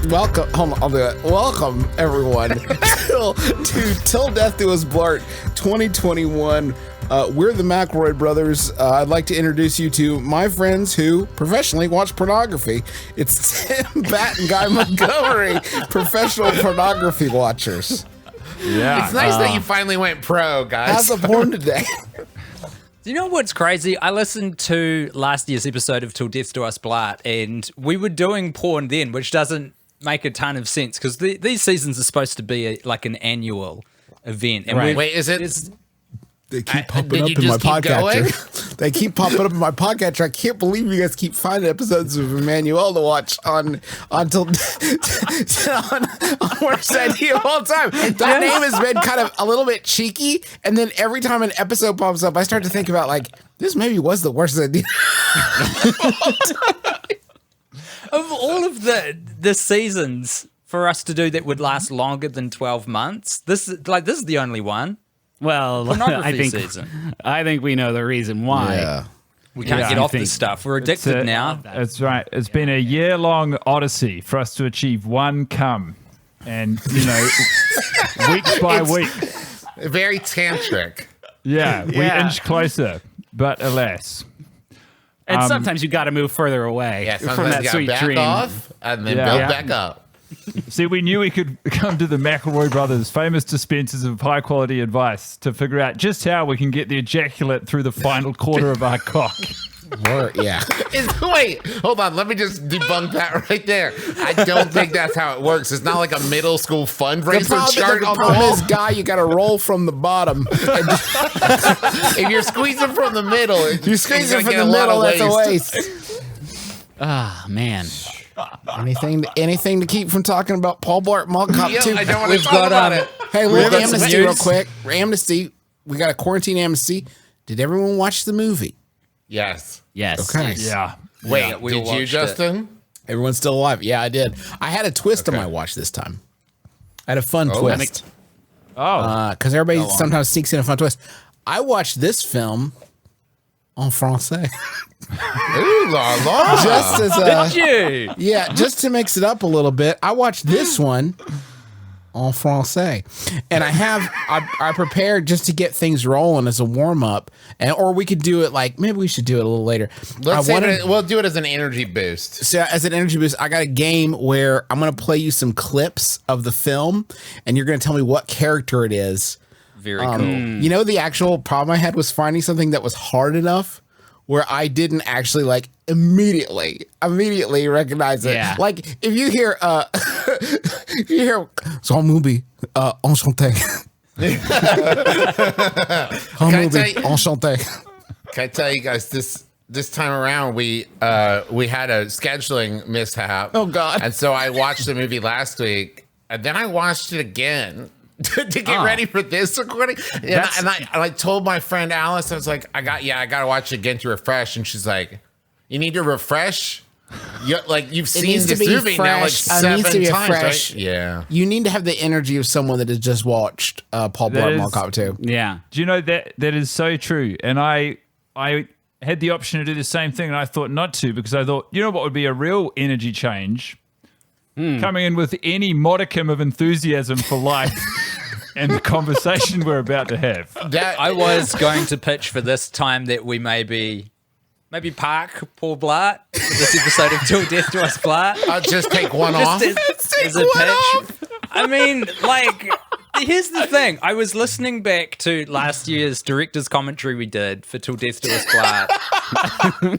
Welcome, hold on, I'll do it. Welcome, everyone, to Till Death Do Us Blart 2021. We're the McElroy brothers. I'd like to introduce you to my friends who professionally watch pornography. It's Tim Batt and Guy Montgomery, professional pornography watchers. Yeah, it's nice that you finally went pro, guys. How's the porn today? Do you know what's crazy? I listened to last year's episode of Till Death Do Us Blart, and we were doing porn then, which doesn't make a ton of sense because these seasons are supposed to be like an annual event. And right. Wait, is it? They keep popping up in my podcatcher. They keep popping up in my podcatcher. I can't believe you guys keep finding episodes of Emmanuel to watch on Worst Idea of All Time. That name has been kind of a little bit cheeky, and then every time an episode pops up, I start to think about like this maybe was the worst idea of all time. Of all of the seasons for us to do that would last longer than 12 months, this is the only one. Well, I think we know the reason why. Yeah. We can't get off this stuff. We're addicted now. That's right. It's been a year-long odyssey for us to achieve one cum. And, week by week. Very tantric. Yeah, we inch closer, but alas. And sometimes you got to move further away from that sweet back dream. Off and then build back up. See, we knew we could come to the McElroy brothers, famous dispensers of high-quality advice, to figure out just how we can get the ejaculate through the final quarter of our cock. Wait, hold on. Let me just debunk that right there. I don't think that's how it works. It's not like a middle school fundraiser chart on the wall. This guy, you got to roll from the bottom. If you're squeezing from the middle, you're squeezing from the middle. That's a waste. Ah, man. Anything to keep from talking about Paul Blart Mall Cop 2? I don't want to talk about it. Hey, little amnesty real quick. Amnesty. We got a quarantine amnesty. Did everyone watch the movie? Yes. Okay. Yeah. Wait, did you, Justin? Everyone's still alive. Yeah, I did. I had a twist on my watch this time. I had a fun twist. Because everybody sometimes sneaks in a fun twist. I watched this film en français. Ooh la la. Just as Did you? Yeah, just to mix it up a little bit. I watched this one en français, and I prepared just to get things rolling as a warm up, or we could do it like maybe we should do it a little later. We'll do it as an energy boost. So as an energy boost, I got a game where I'm going to play you some clips of the film, and you're going to tell me what character it is. Very cool. The actual problem I had was finding something that was hard enough where I didn't actually like immediately recognize it. Yeah. Like if you hear son movie enchanté. Enchanté. Can I tell you guys this time around we had a scheduling mishap. Oh God. And so I watched the movie last week and then I watched it again. to get ready for this recording, and I told my friend Alice, I was like, I got to watch it again to refresh, and she's like, you need to refresh. You've seen this movie now like 7 times, right? Yeah. You need to have the energy of someone that has just watched Paul Blart Mall Cop 2. Yeah. Do you know that is so true? And I had the option to do the same thing, and I thought not to because I thought, you know what would be a real energy change? Coming in with any modicum of enthusiasm for life and the conversation we're about to have. I was going to pitch for this time that we maybe park Paul Blart for this episode of Till Death Do Us Blart. I'll just take one off. As a pitch. I mean, like, here's the thing. I was listening back to last year's director's commentary we did for Till Death Do Us Blart.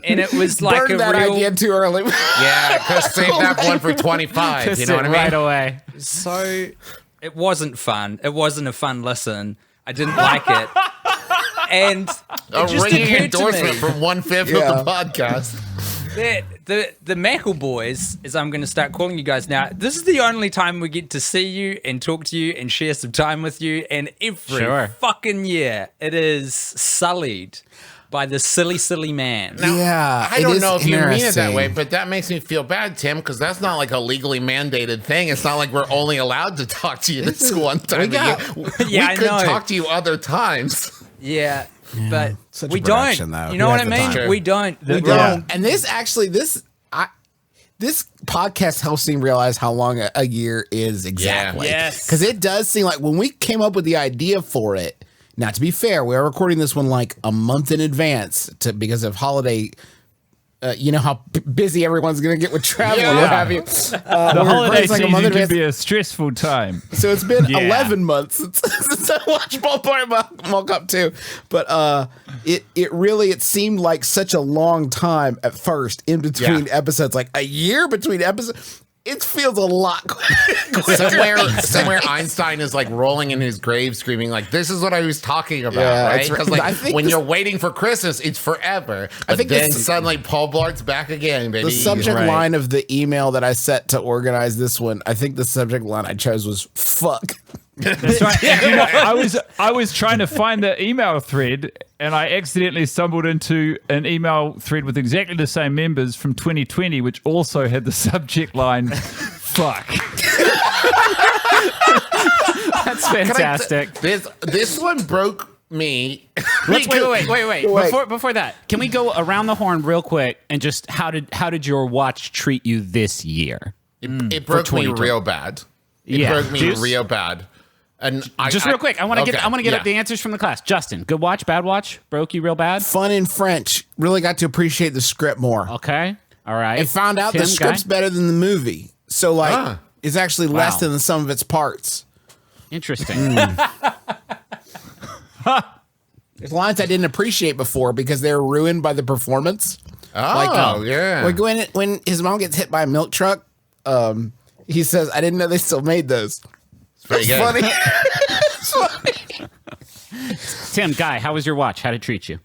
And it was like Burned that idea too early. Yeah, because save that one for 25. You know what I mean? Right away. So it wasn't fun. It wasn't a fun listen. I didn't like it. And a it just ringing endorsement from 1/5 of the podcast. The Mackle Boys, as I'm going to start calling you guys now, this is the only time we get to see you and talk to you and share some time with you. And every fucking year, it is sullied by the silly man. Now, I don't know if you mean it that way, but that makes me feel bad, Tim, because that's not like a legally mandated thing. It's not like we're only allowed to talk to you this one time a year. We could talk to you other times. Yeah, but Such we production, don't. Though. You know what I mean? Sure. We don't. We don't. And this this podcast helps me realize how long a year is exactly. Yes. Because it does seem like when we came up with the idea for it, now to be fair, we are recording this one like a month in advance because of holiday. You know how busy everyone's going to get with travel and what have you. The holiday like season can be a stressful time. So it's been 11 months since I watched Paul Blart Mall Cop 2. But it seemed like such a long time at first in between episodes, like a year between episodes. It feels a lot quicker. Somewhere Einstein is like rolling in his grave screaming like, this is what I was talking about, right? Because like when you're waiting for Christmas, it's forever. But then suddenly Paul Blart's back again, baby. The subject line of the email that I set to organize this one, I think the subject line I chose was fuck. That's right. I was trying to find the email thread, and I accidentally stumbled into an email thread with exactly the same members from 2020, which also had the subject line "fuck." That's fantastic. This one broke me. Let's wait. Before that, can we go around the horn real quick and just how did your watch treat you this year? It broke me real bad. It broke me real bad. And real quick, I want to get up the answers from the class. Justin, good watch, bad watch, broke you real bad. Fun in French. Really got to appreciate the script more. Okay, all right. And found out the script's better than the movie. So like, it's actually less than the sum of its parts. Interesting. There's lines I didn't appreciate before because they were ruined by the performance. Like when his mom gets hit by a milk truck, he says, "I didn't know they still made those." It's funny. It's funny. Tim, Guy, how was your watch? How did it treat you?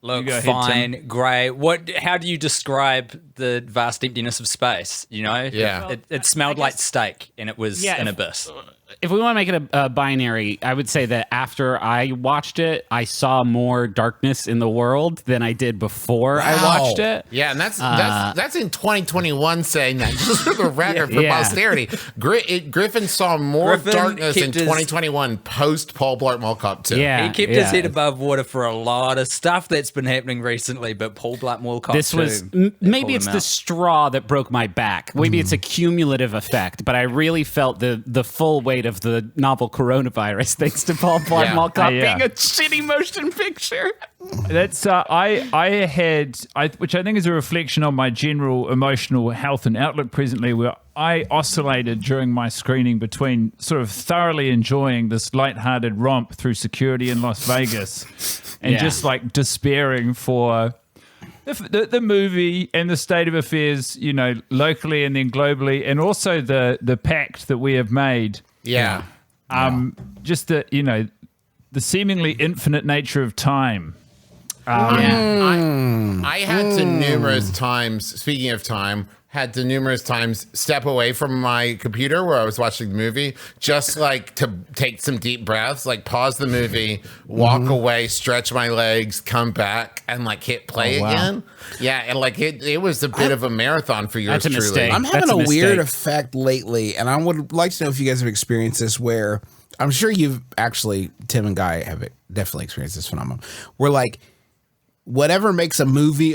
Look, fine, great. How do you describe the vast emptiness of space? You know, it smelled like steak, and it was an abyss. If we want to make it a binary, I would say that after I watched it, I saw more darkness in the world than I did before I watched it. Yeah, and that's in 2021 saying that, just for the record, for posterity. Griffin saw more darkness in 2021 post Paul Blart Mall Cop 2. Yeah, he kept his head above water for a lot of stuff that's been happening recently, but Paul Blart Mall Cop 2. This was, maybe it's the straw that broke my back. Maybe it's a cumulative effect, but I really felt the full weight of the novel coronavirus thanks to Paul Blart Mall Cop being a shitty motion picture. That's which I think is a reflection on my general emotional health and outlook presently, where I oscillated during my screening between sort of thoroughly enjoying this lighthearted romp through security in Las Vegas and just like despairing for the movie and the state of affairs, you know, locally and then globally, and also the pact that we have made. Just the seemingly infinite nature of time. I had to numerous times, speaking of time, step away from my computer where I was watching the movie, just like to take some deep breaths, like pause the movie, walk away, stretch my legs, come back, and like hit play again. Yeah, and like it was a bit of a marathon for yours truly. Mistake. I'm having a weird effect lately, and I would like to know if you guys have experienced this, where I'm sure you've actually, Tim and Guy have definitely experienced this phenomenon, where like whatever makes a movie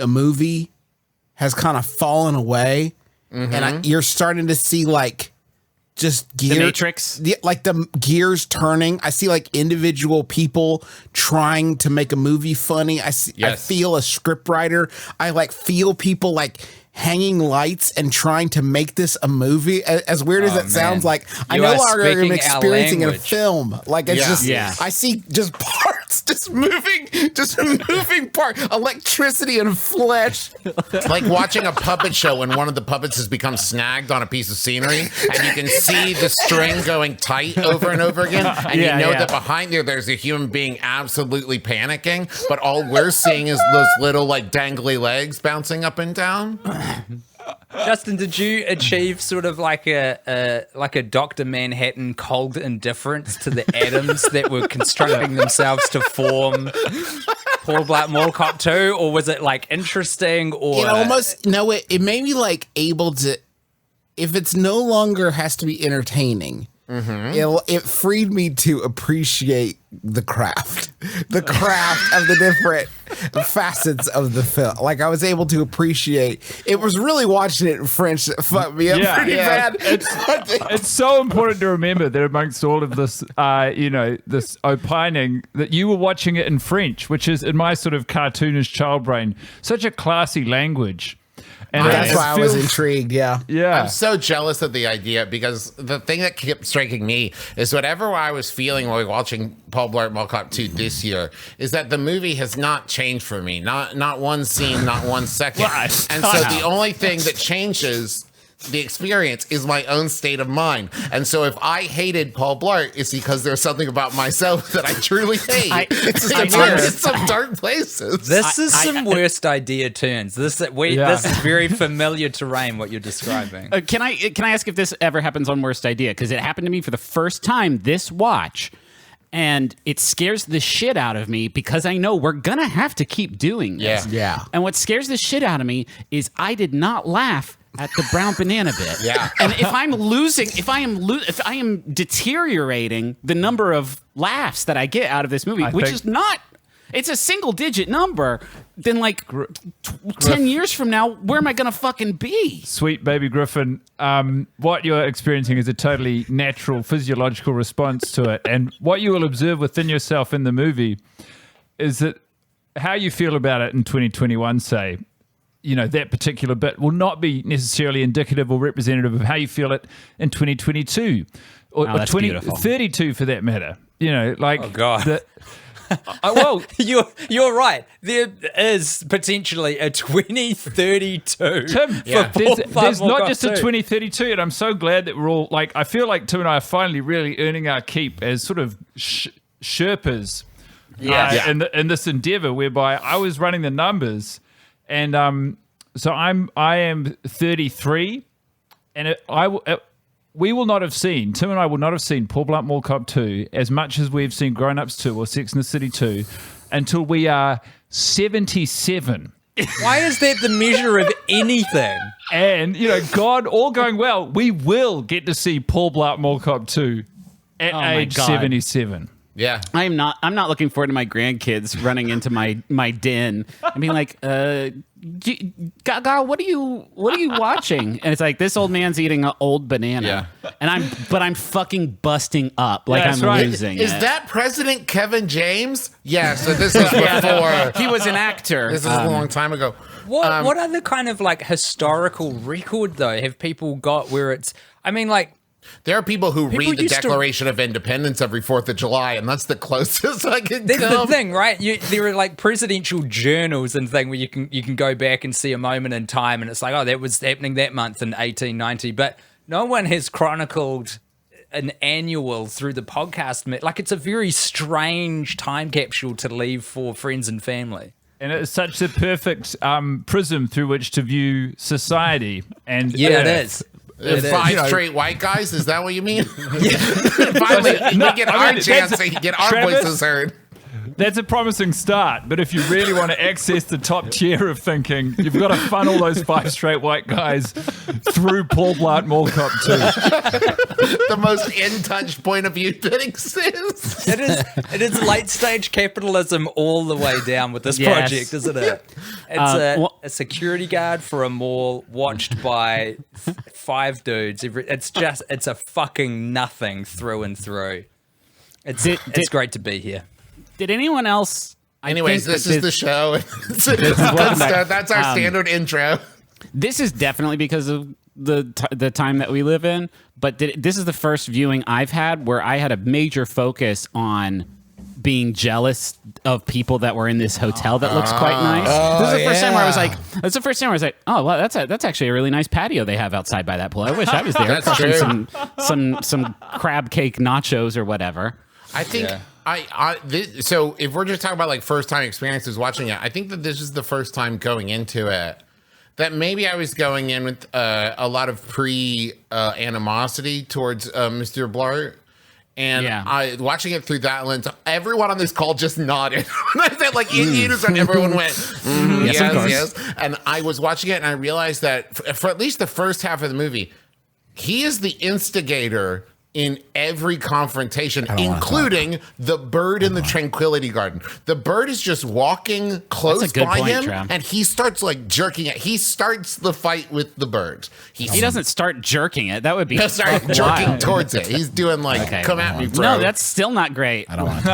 has kind of fallen away, and you're starting to see like just gears, the Matrix, like the gears turning. I see like individual people trying to make a movie funny. I feel a scriptwriter. I like feel people like hanging lights and trying to make this a movie. As weird as it sounds, like I know I'm experiencing in a film. Like it's I see just parts, just moving part, electricity and flesh. Like watching a puppet show when one of the puppets has become snagged on a piece of scenery, and you can see the string going tight over and over again, and you know that behind there's a human being absolutely panicking, but all we're seeing is those little like dangly legs bouncing up and down. Justin, did you achieve sort of like a Dr. Manhattan cold indifference to the atoms that were constructing themselves to form Paul Blart Mall Cop 2, or was it like interesting? Or it made me like able to, if it's no longer has to be entertaining, it freed me to appreciate the craft. the craft of the different facets of the film. Like I was able to appreciate. It was really watching it in French that fucked me up pretty bad. It's so important to remember that amongst all of this, this opining, that you were watching it in French, which is in my sort of cartoonish child brain, such a classy language. And that's why I was intrigued. Yeah. I'm so jealous of the idea because the thing that kept striking me is whatever I was feeling while watching Paul Blart Mall Cop 2 this year is that the movie has not changed for me. Not one scene, not 1 second. And so the only thing that changes the experience is my own state of mind. And so if I hated Paul Blart, it's because there's something about myself that I truly hate. It's some dark places. This is some worst idea turns. This is very familiar terrain, what you're describing. Can I ask if this ever happens on Worst Idea? Because it happened to me for the first time this watch. And it scares the shit out of me because I know we're going to have to keep doing this. Yeah. And what scares the shit out of me is I did not laugh at the brown banana bit. Yeah. And if I am deteriorating the number of laughs that I get out of this movie, it's a single digit number, then 10 years from now, where am I going to fucking be? Sweet baby Griffin, what you're experiencing is a totally natural physiological response to it. And what you will observe within yourself in the movie is that how you feel about it in 2021, say, that particular bit will not be necessarily indicative or representative of how you feel it in 2022 or 2032 for that matter. Oh God. Well, you're right. There is potentially a 2032. Tim, there's not just a 2032, and I'm so glad that we're all I feel like Tim and I are finally really earning our keep as sort of Sherpas in this endeavor whereby I was running the numbers. And so I am 33, and we will not have seen, Tim and I will not have seen Paul Blart Mall Cop 2 as much as we've seen Grown Ups 2 or Sex and the City 2 until we are 77. Why is that the measure of anything? And, God, all going well, we will get to see Paul Blart Mall Cop 2 at age 77. Yeah. I'm not looking forward to my grandkids running into my den and being like, Gaga, what are you watching? And it's like, this old man's eating an old banana. Yeah. And I'm fucking busting up I'm losing. Is that President Kevin James? Yeah, so this is before he was an actor. This is a long time ago. What other kind of historical record though have people got where it's there are people who read the Declaration of Independence every 4th of July, and that's the closest I can come. That's the thing, right? There are presidential journals and thing where you can go back and see a moment in time, and it's like, oh, that was happening that month in 1890. But no one has chronicled an annual through the podcast. It's a very strange time capsule to leave for friends and family. And it's such a perfect prism through which to view society. And it is. Five straight white guys? Is that what you mean? Finally, we get our chance to get our voices heard. That's a promising start, but if you really want to access the top tier of thinking, you've got to funnel those 5 straight white guys through Paul Blart Mall Cop 2. The most in-touch point of view that exists. It is late stage capitalism all the way down with this project, isn't it? It's a security guard for a mall watched by 5 dudes. It's a fucking nothing through and through. It's great to be here. Did anyone else? Anyways, this is the show. That's our standard intro. This is definitely because of the time that we live in. But this is the first viewing I've had where I had a major focus on being jealous of people that were in this hotel that looks quite nice. This is the first time where I was like, oh, well, that's actually a really nice patio they have outside by that pool. I wish I was there. That's crushing some crab cake nachos or whatever. I think so if we're just talking about first time experiences watching it, I think that this is the first time going into it that maybe I was going in with a lot of animosity towards Mr. Blart. And I watching it through that lens, everyone on this call just nodded. When I said in unison, everyone went, yes. And I was watching it and I realized that for at least the first half of the movie, he is the instigator in every confrontation, including the bird in the Tranquility Garden. The bird is just walking close by him, and he starts like jerking it. He starts the fight with the bird. He doesn't start jerking it. That would be start jerking towards it. He's doing like, come at me, bro. No, that's still not great. I don't want to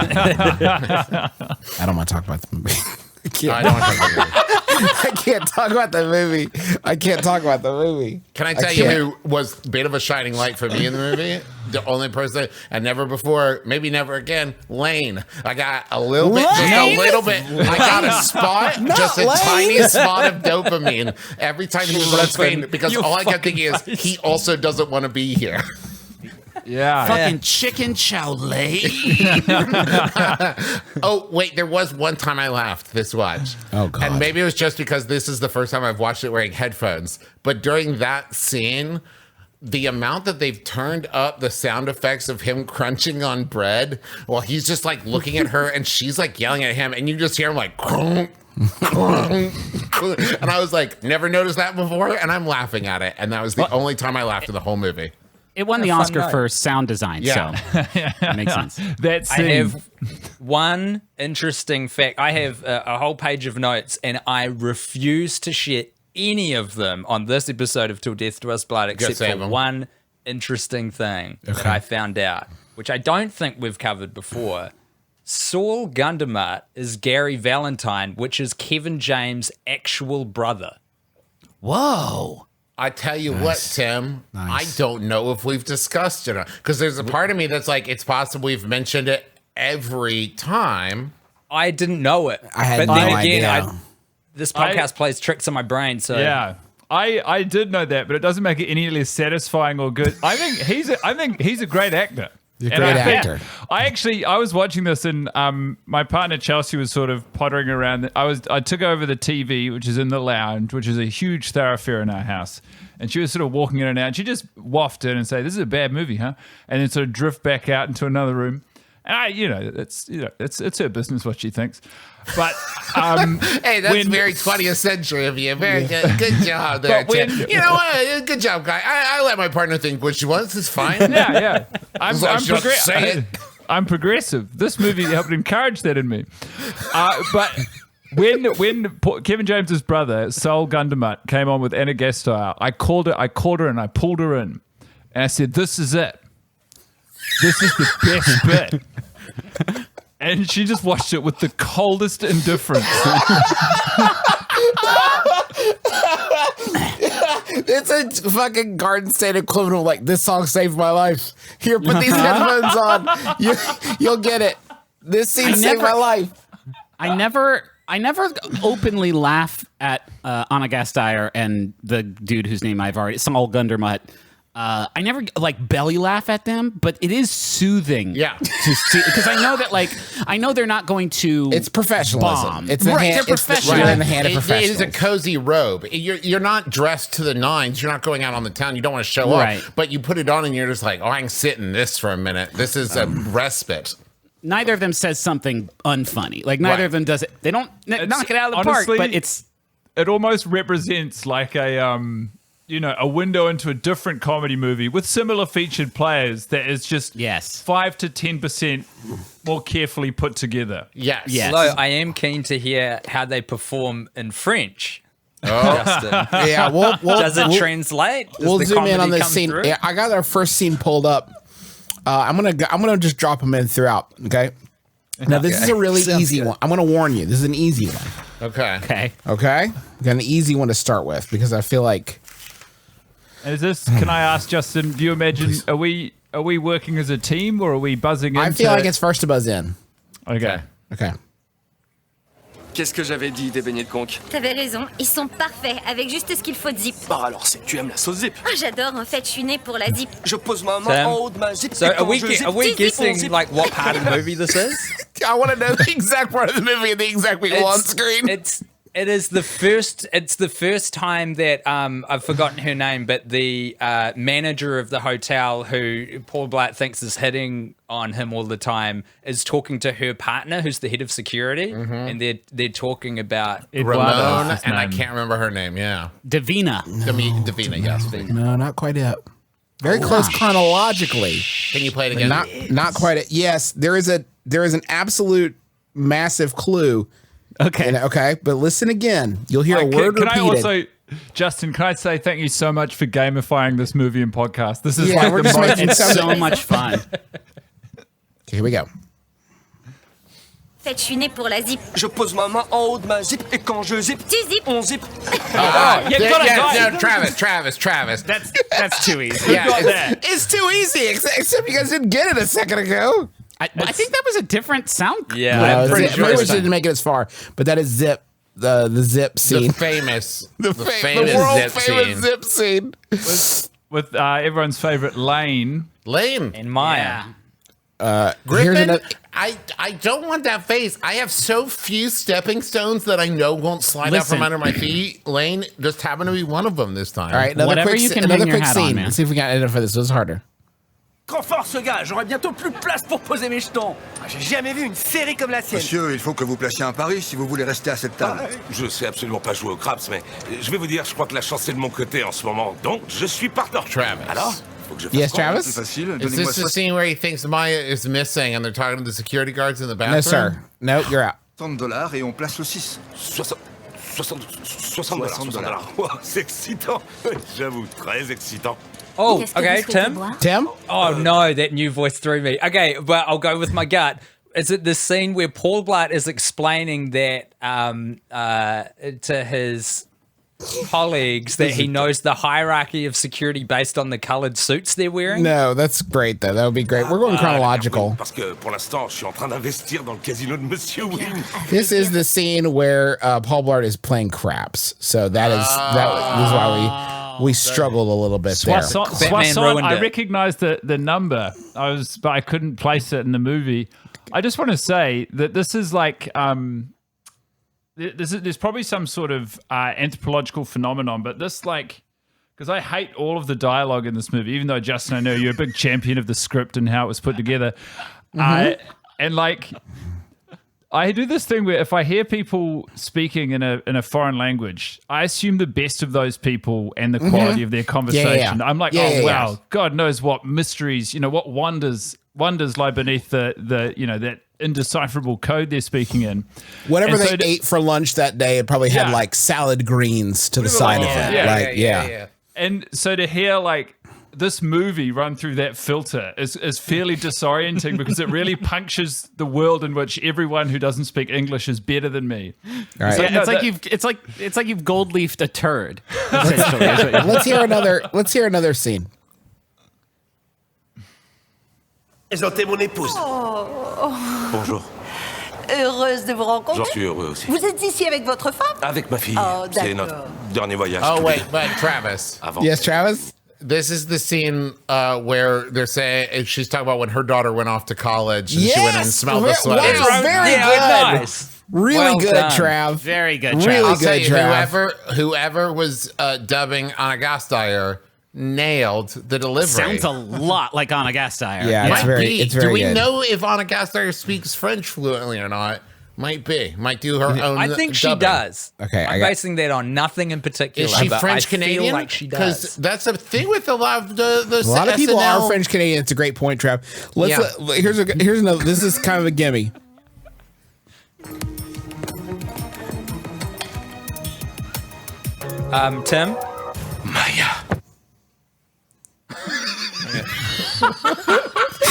talk about the movie. I don't want to talk about the movie. I can't talk about the movie. I can't talk about the movie. Can I tell you who was a bit of a shining light for me in the movie? The only person, and never before, maybe never again, Lane. I got a little bit, just a little bit. I got a spot, just a tiny spot of dopamine every time he was on screen, because all I kept thinking is, he also doesn't want to be here. Yeah. Fucking chicken chow lay. Oh, wait, there was one time I laughed this watch. Oh, God. And maybe it was just because this is the first time I've watched it wearing headphones. But during that scene, the amount that they've turned up the sound effects of him crunching on bread while he's just like looking at her and she's like yelling at him, and you just hear him like, crunk, crunk, crunk. And I was like, never noticed that before. And I'm laughing at it. And that was the only time I laughed in the whole movie. It won the Oscar for sound design, so that makes sense. I have one interesting fact. I have a whole page of notes, and I refuse to share any of them on this episode of Till Death Do Us Blood, except for one interesting thing that I found out, which I don't think we've covered before. Saul Gundermutt is Gary Valentine, which is Kevin James' actual brother. Whoa. I tell you what, Tim, I don't know if we've discussed it, because there's a part of me that's like, it's possible we've mentioned it every time. I didn't know it. I had no idea. This podcast plays tricks on my brain, so yeah. I did know that, but it doesn't make it any less satisfying or good. I think he's a great actor. He's a great actor. I was watching this, and my partner Chelsea was sort of pottering around. I took over the TV, which is in the lounge, which is a huge thoroughfare in our house, and she was sort of walking in and out. And she just wafted in and say, "This is a bad movie, huh?" And then sort of drift back out into another room. And it's her business what she thinks. But hey, that's very 20th century of you. Very good job there, Tim. You know what? Good job, Guy. I let my partner think what she wants. It's fine. Yeah. I'm progressive. This movie helped encourage that in me. But when Kevin James's brother, Saul Gundermutt, came on with Anna Gasteyer, I called her and I pulled her in. And I said, "This is it. This is the best bit." And she just watched it with the coldest indifference. It's a fucking Garden State equivalent of like, this song saved my life. Here, put these headphones on. You'll get it. This scene saved my life. I never openly laugh at Anna Gasteyer and the dude whose name I've already, Saul Gundermutt. I never like belly laugh at them, but it is soothing. Yeah, to see, because I know they're not going to. It's professionalism. Bomb. It's they're professional in the hand of professionals. It is a cozy robe. You're not dressed to the nines. You're not going out on the town. You don't want to show up, but you put it on and you're just like, oh, I can sit in this for a minute. This is a respite. Neither of them says something unfunny. Like neither of them does it. They don't knock it out of the park, but it almost represents like a window into a different comedy movie with similar featured players that is just 5 to 10% more carefully put together. Yes. Although I am keen to hear how they perform in French. Justin. Yeah, does it translate? We'll zoom in on this scene. Yeah, I got our first scene pulled up. I'm gonna just drop them in throughout. Okay. Now this is a really easy one. I'm gonna warn you. This is an easy one. Okay. I got an easy one to start with because I feel like. Is this? Can I ask Justin? Do you imagine? Are we working as a team or are we buzzing in? I feel like it's first to buzz in. Okay. Qu'est-ce que j'avais dit des beignets de conque? T'avais raison, ils sont parfaits, avec juste ce qu'il faut de zip. Bah alors c'est que tu aimes la sauce zip. Oh, j'adore, en fait, je suis née pour la zip. Je pose ma main en haut de ma zip. So are we guessing like what part of the movie this is? I want to know the exact part of the movie and the exact people on screen. It is the first. It's the first time that I've forgotten her name, but the manager of the hotel, who Paul Blart thinks is hitting on him all the time, is talking to her partner, who's the head of security, and they're talking about Ramon, and I can't remember her name. Yeah, Davina. Davina, yes. No, not quite yet. Very close chronologically. Can you play it again? Not quite. Yes, there is an absolute massive clue. Okay. But listen again. You'll hear a word repeated. Justin, can I say thank you so much for gamifying this movie and podcast? This is we're just making It's so much fun. Okay, here we go. En fait, je suis née pour la zip. Je pose ma main en haut de ma zip et quand je zip, Tu zip. on zip. Travis. That's too easy. It's too easy, except you guys didn't get it a second ago. I think that was a different sound. Yeah, No, I'm pretty sure. maybe we didn't make it as far, but that is Zip, the Zip scene. The famous, the famous world zip famous scene. Zip scene. with everyone's favorite Lane. Lane. And Maya. Here's Griffin, another- I don't want that face. I have so few stepping stones that I know won't slide out from Listen. under my feet. Lane just happened to be one of them this time. All right, another Whatever quick, you can another hang your quick hat on, scene. man. Let's see if we can identify this. This is harder. Trop fort ce gars, j'aurai bientôt plus de place pour poser mes jetons. J'ai jamais vu une série comme la sienne. Monsieur, il faut que vous placiez un pari si vous voulez rester à cette table. Je sais absolument pas jouer au craps, mais je vais vous dire, je crois que la chance est de mon côté en ce moment, donc je suis partant. Travis. Alors, faut que je fasse Yes, quoi? C'est Travis? facile, Is donnez-moi this the scene where he thinks Maya is missing and they're talking to the security guards in the bathroom? No, sir. No, you're out. $60 et on place le 6. 60 $60. Wow, c'est excitant. J'avoue, très excitant. Oh, Qu'est-ce que okay, vous souhaitez Tim. boire? Tim? Oh no, that new voice threw me. Okay, but I'll go with my gut. Is it the scene where Paul Blart is explaining that to his colleagues that he knows the hierarchy of security based on the colored suits they're wearing? No, that's great, though. That would be great. We're going chronological. Parce que pour l'instant, je suis en train d'investir dans le casino de Monsieur Wynn. This is the scene where Paul Blart is playing craps. So that is why we struggled a little bit there. Batman ruined I it. recognized the number. But I couldn't place it in the movie. I just want to say that this is like there's probably some sort of anthropological phenomenon, but this because I hate all of the dialogue in this movie, even though Justin, I know you're a big champion of the script and how it was put together. I do this thing where if I hear people speaking in a foreign language, I assume the best of those people and the quality of their conversation. I'm like, wow, God knows what mysteries, what wonders lie beneath the that indecipherable code they're speaking in. Whatever And they so ate for lunch that day, it probably had like salad greens to the side of it. Yeah. And so to hear this movie run through that filter is fairly disorienting because it really punctures the world in which everyone who doesn't speak English is better than me. All right. It's like you've gold leafed a turd. Let's hear another scene. Présentez mon épouse. Bonjour. Heureuse de vous rencontrer. J'en suis heureux aussi. Vous êtes ici avec votre femme? Avec ma fille. Oh, C'est d'accord. notre dernier voyage. Oh, tous les wait, deux. but Travis. Avant. Yes, Travis? This is the scene where they're saying she's talking about when her daughter went off to college and she went and smelled the sweater. Wow, very good. Nice. Really Well good, done. Trav. Very good, Really Trav. I'll tell good, you, Trav. whoever was dubbing Anna Gasteyer nailed the delivery. Sounds a lot like Anna Gasteyer. Yeah, Might be. it's very Do we good. know if Anna Gasteyer speaks French fluently or not? Might be. Might do her own. I think she dubbing. does. Okay, I'm basing that on nothing in particular. Is she but French I feel Canadian? like she Because does. that's a thing with a lot of the A lot of people SNL. are French Canadian. It's a great point, Trav. Yeah. Here's another. This is kind of a gimme. Tim? Maya.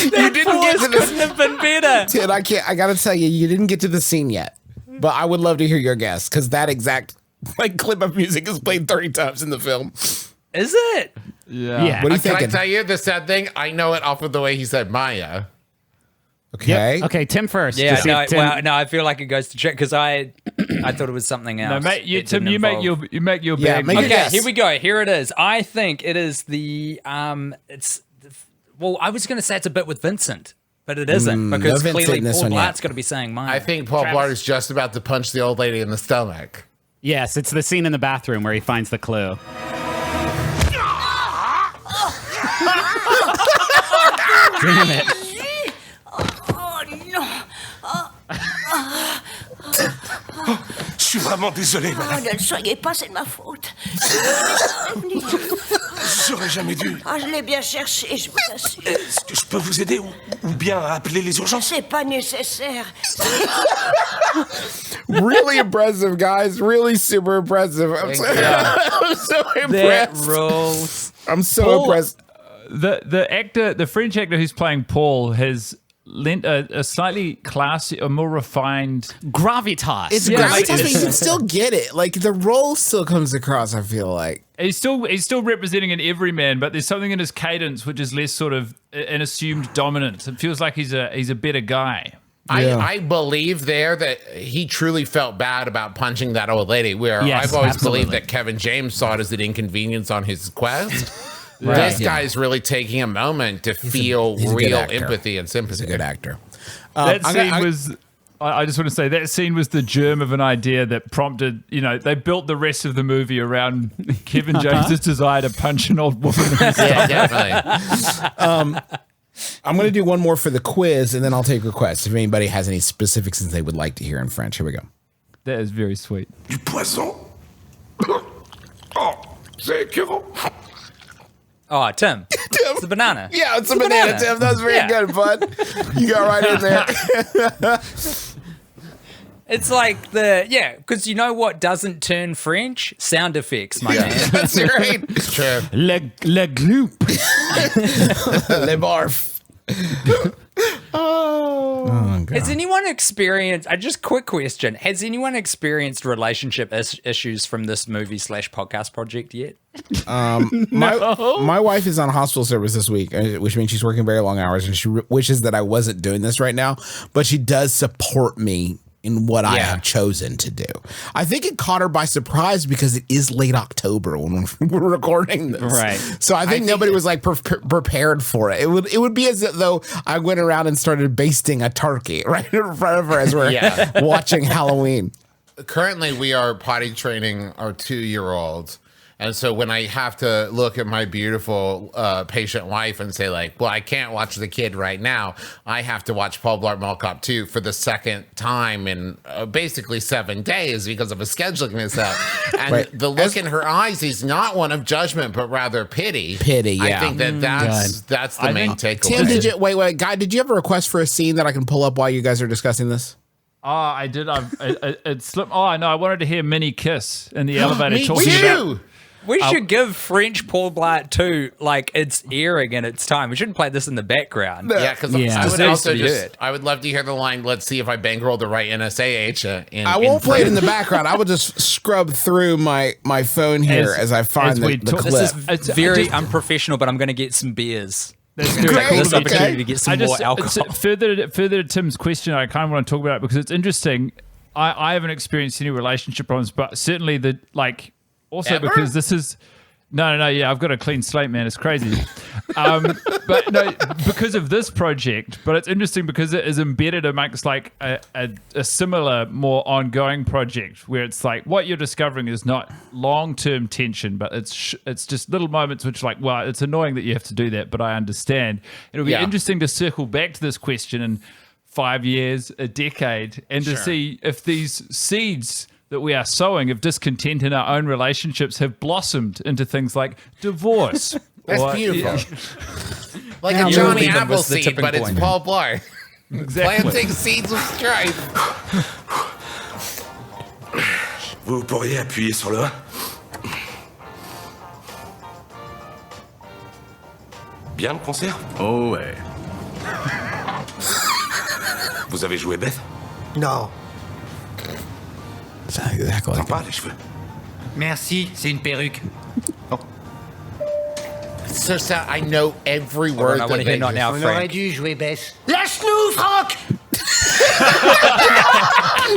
You didn't get to Couldn't have been better. Ted, I gotta tell you, you didn't get to the scene yet. But I would love to hear your guess because that exact clip of music is played 30 times in the film. Is it? Yeah. What are you Can I thinking? tell you the sad thing? I know it off of the way he said Maya. Okay. Okay, Tim first. Yeah, Just see no, if Tim- well, no, I feel like it goes to check because I thought it was something else. No, mate, It Tim, didn't you make involve- your Yeah, bag. make your Okay, guess. here we go. Here it is. I think it is the well, I was going to say it's a bit with Vincent, but it isn't because no Vincent clearly in this Paul one yet. Blart's got to be saying mine. I think Paul Blart is just about to punch the old lady in the stomach. Yes, it's the scene in the bathroom where he finds the clue. Damn it. Oh non. Je suis vraiment désolé, Oh, madame. ne le soyez pas, c'est de ma faute. J'aurais jamais dû. Ah, je l'ai bien cherché, je vous assure. Est-ce que je peux vous aider ou bien appeler les urgences? C'est pas nécessaire. Really impressive, guys. Really super impressive. I'm so That impressed. rules. I'm so Paul- impressed. The French actor who's playing Paul has lent a slightly classy, a more refined. Gravitas. It's Yeah, gravitas, like- but you can still get it. Like the role still comes across, I feel like. He's still representing an everyman, but there's something in his cadence which is less sort of an assumed dominance. It feels like he's a better guy. Yeah. I believe there that he truly felt bad about punching that old lady, where Yes, I've always absolutely. believed that Kevin James saw it as an inconvenience on his quest. Right. This Yeah. guy's really taking a moment to feel he's a good real actor. empathy and sympathy. He's a good actor. That scene was. I just want to say that scene was the germ of an idea that prompted. They built the rest of the movie around Kevin James's desire to punch an old woman. Yeah, definitely. I'm going to do one more for the quiz, and then I'll take requests if anybody has any specifics that they would like to hear in French. Here we go. That is very sweet. Du poisson? Oh, c'est écœurant. Oh, Tim. It's the banana. Yeah, it's a banana, Tim. That was very good, bud. You got right in there. It's like because you know what doesn't turn French? Sound effects, my man. That's right. It's true. Le gloop. Le barf. Oh, God. Has anyone experienced, just quick question, has anyone experienced relationship issues from this movie / podcast project yet? My wife is on hospital service this week, which means she's working very long hours, and she wishes that I wasn't doing this right now, but she does support me in what I have chosen to do. I think it caught her by surprise because it is late October when we're recording this. Right. So I think nobody was like prepared for it. It would be as though I went around and started basting a turkey right in front of her as we're watching Halloween. Currently, we are potty training our 2-year-old. And so when I have to look at my beautiful patient wife and say, like, well, I can't watch the kid right now, I have to watch Paul Blart Mall Cop 2 for the second time in basically 7 days because of a scheduling mishap. And the look in her eyes is not one of judgment, but rather pity. Pity, yeah. I think that's the main takeaway. Tim, did you wait, Guy? Did you have a request for a scene that I can pull up while you guys are discussing this? Oh, I did. It slipped. Oh, no, I wanted to hear Minnie kiss in the elevator Me talking too. about. We should give French Paul Blart 2 like its airing and its time. We shouldn't play this in the background. Yeah, because Yeah. I would also Deserves to be just, heard. I would love to hear the line, let's see if I bankrolled the right NSA agent. I won't play it in the background. I will just scrub through my phone here as I find the This clip. is very unprofessional, but I'm going to get some beers. That's Great, very This okay. opportunity to get some more it's alcohol. further to Tim's question, I kind of want to talk about it because it's interesting. I haven't experienced any relationship problems, but certainly also Ever? because this is no, yeah, I've got a clean slate, man. It's crazy. But no, because of this project, but it's interesting because it is embedded amongst like a similar, more ongoing project where it's like what you're discovering is not long-term tension, but it's just little moments which like, well, it's annoying that you have to do that, but I understand. It'll be interesting to circle back to this question in 5 years, a decade, and to see if these seeds that we are sowing of discontent in our own relationships have blossomed into things like divorce. That's beautiful. Like a Johnny Appleseed, but it's Paul Blart. Exactly. Planting seeds of strife. Vous pourriez appuyer sur le 1? Bien le concert? Oh ouais. Vous avez joué Beth? Non. Sounds exactly like Sympa les cheveux. Merci, c'est une perruque. So sad. I know every word. I want to hear not now, On aurait Frank. dû jouer Bess. Lâche-nous, Franck!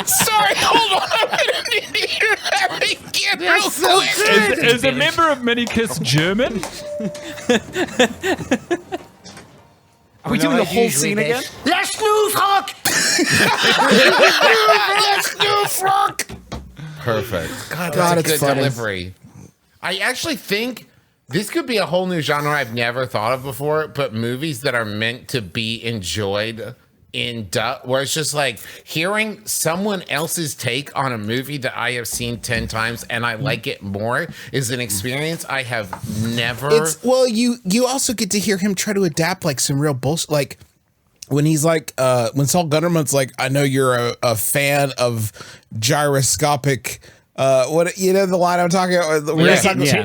Sorry, hold on. I didn't hear that again real quick. Is a member of Mini Kiss German? Are we doing the whole scene again? Lâche-nous, Franck! Let's do Frank. Perfect. God, God, that's a it's good funny. delivery. I actually think this could be a whole new genre I've never thought of before, but movies that are meant to be enjoyed where it's just like hearing someone else's take on a movie that I have seen 10 times and I like it more is an experience I have never. You also get to hear him try to adapt like some real bullshit. Like when he's like, when Saul Gunnerman's like, I know you're a fan of gyroscopic. What the line I'm talking about?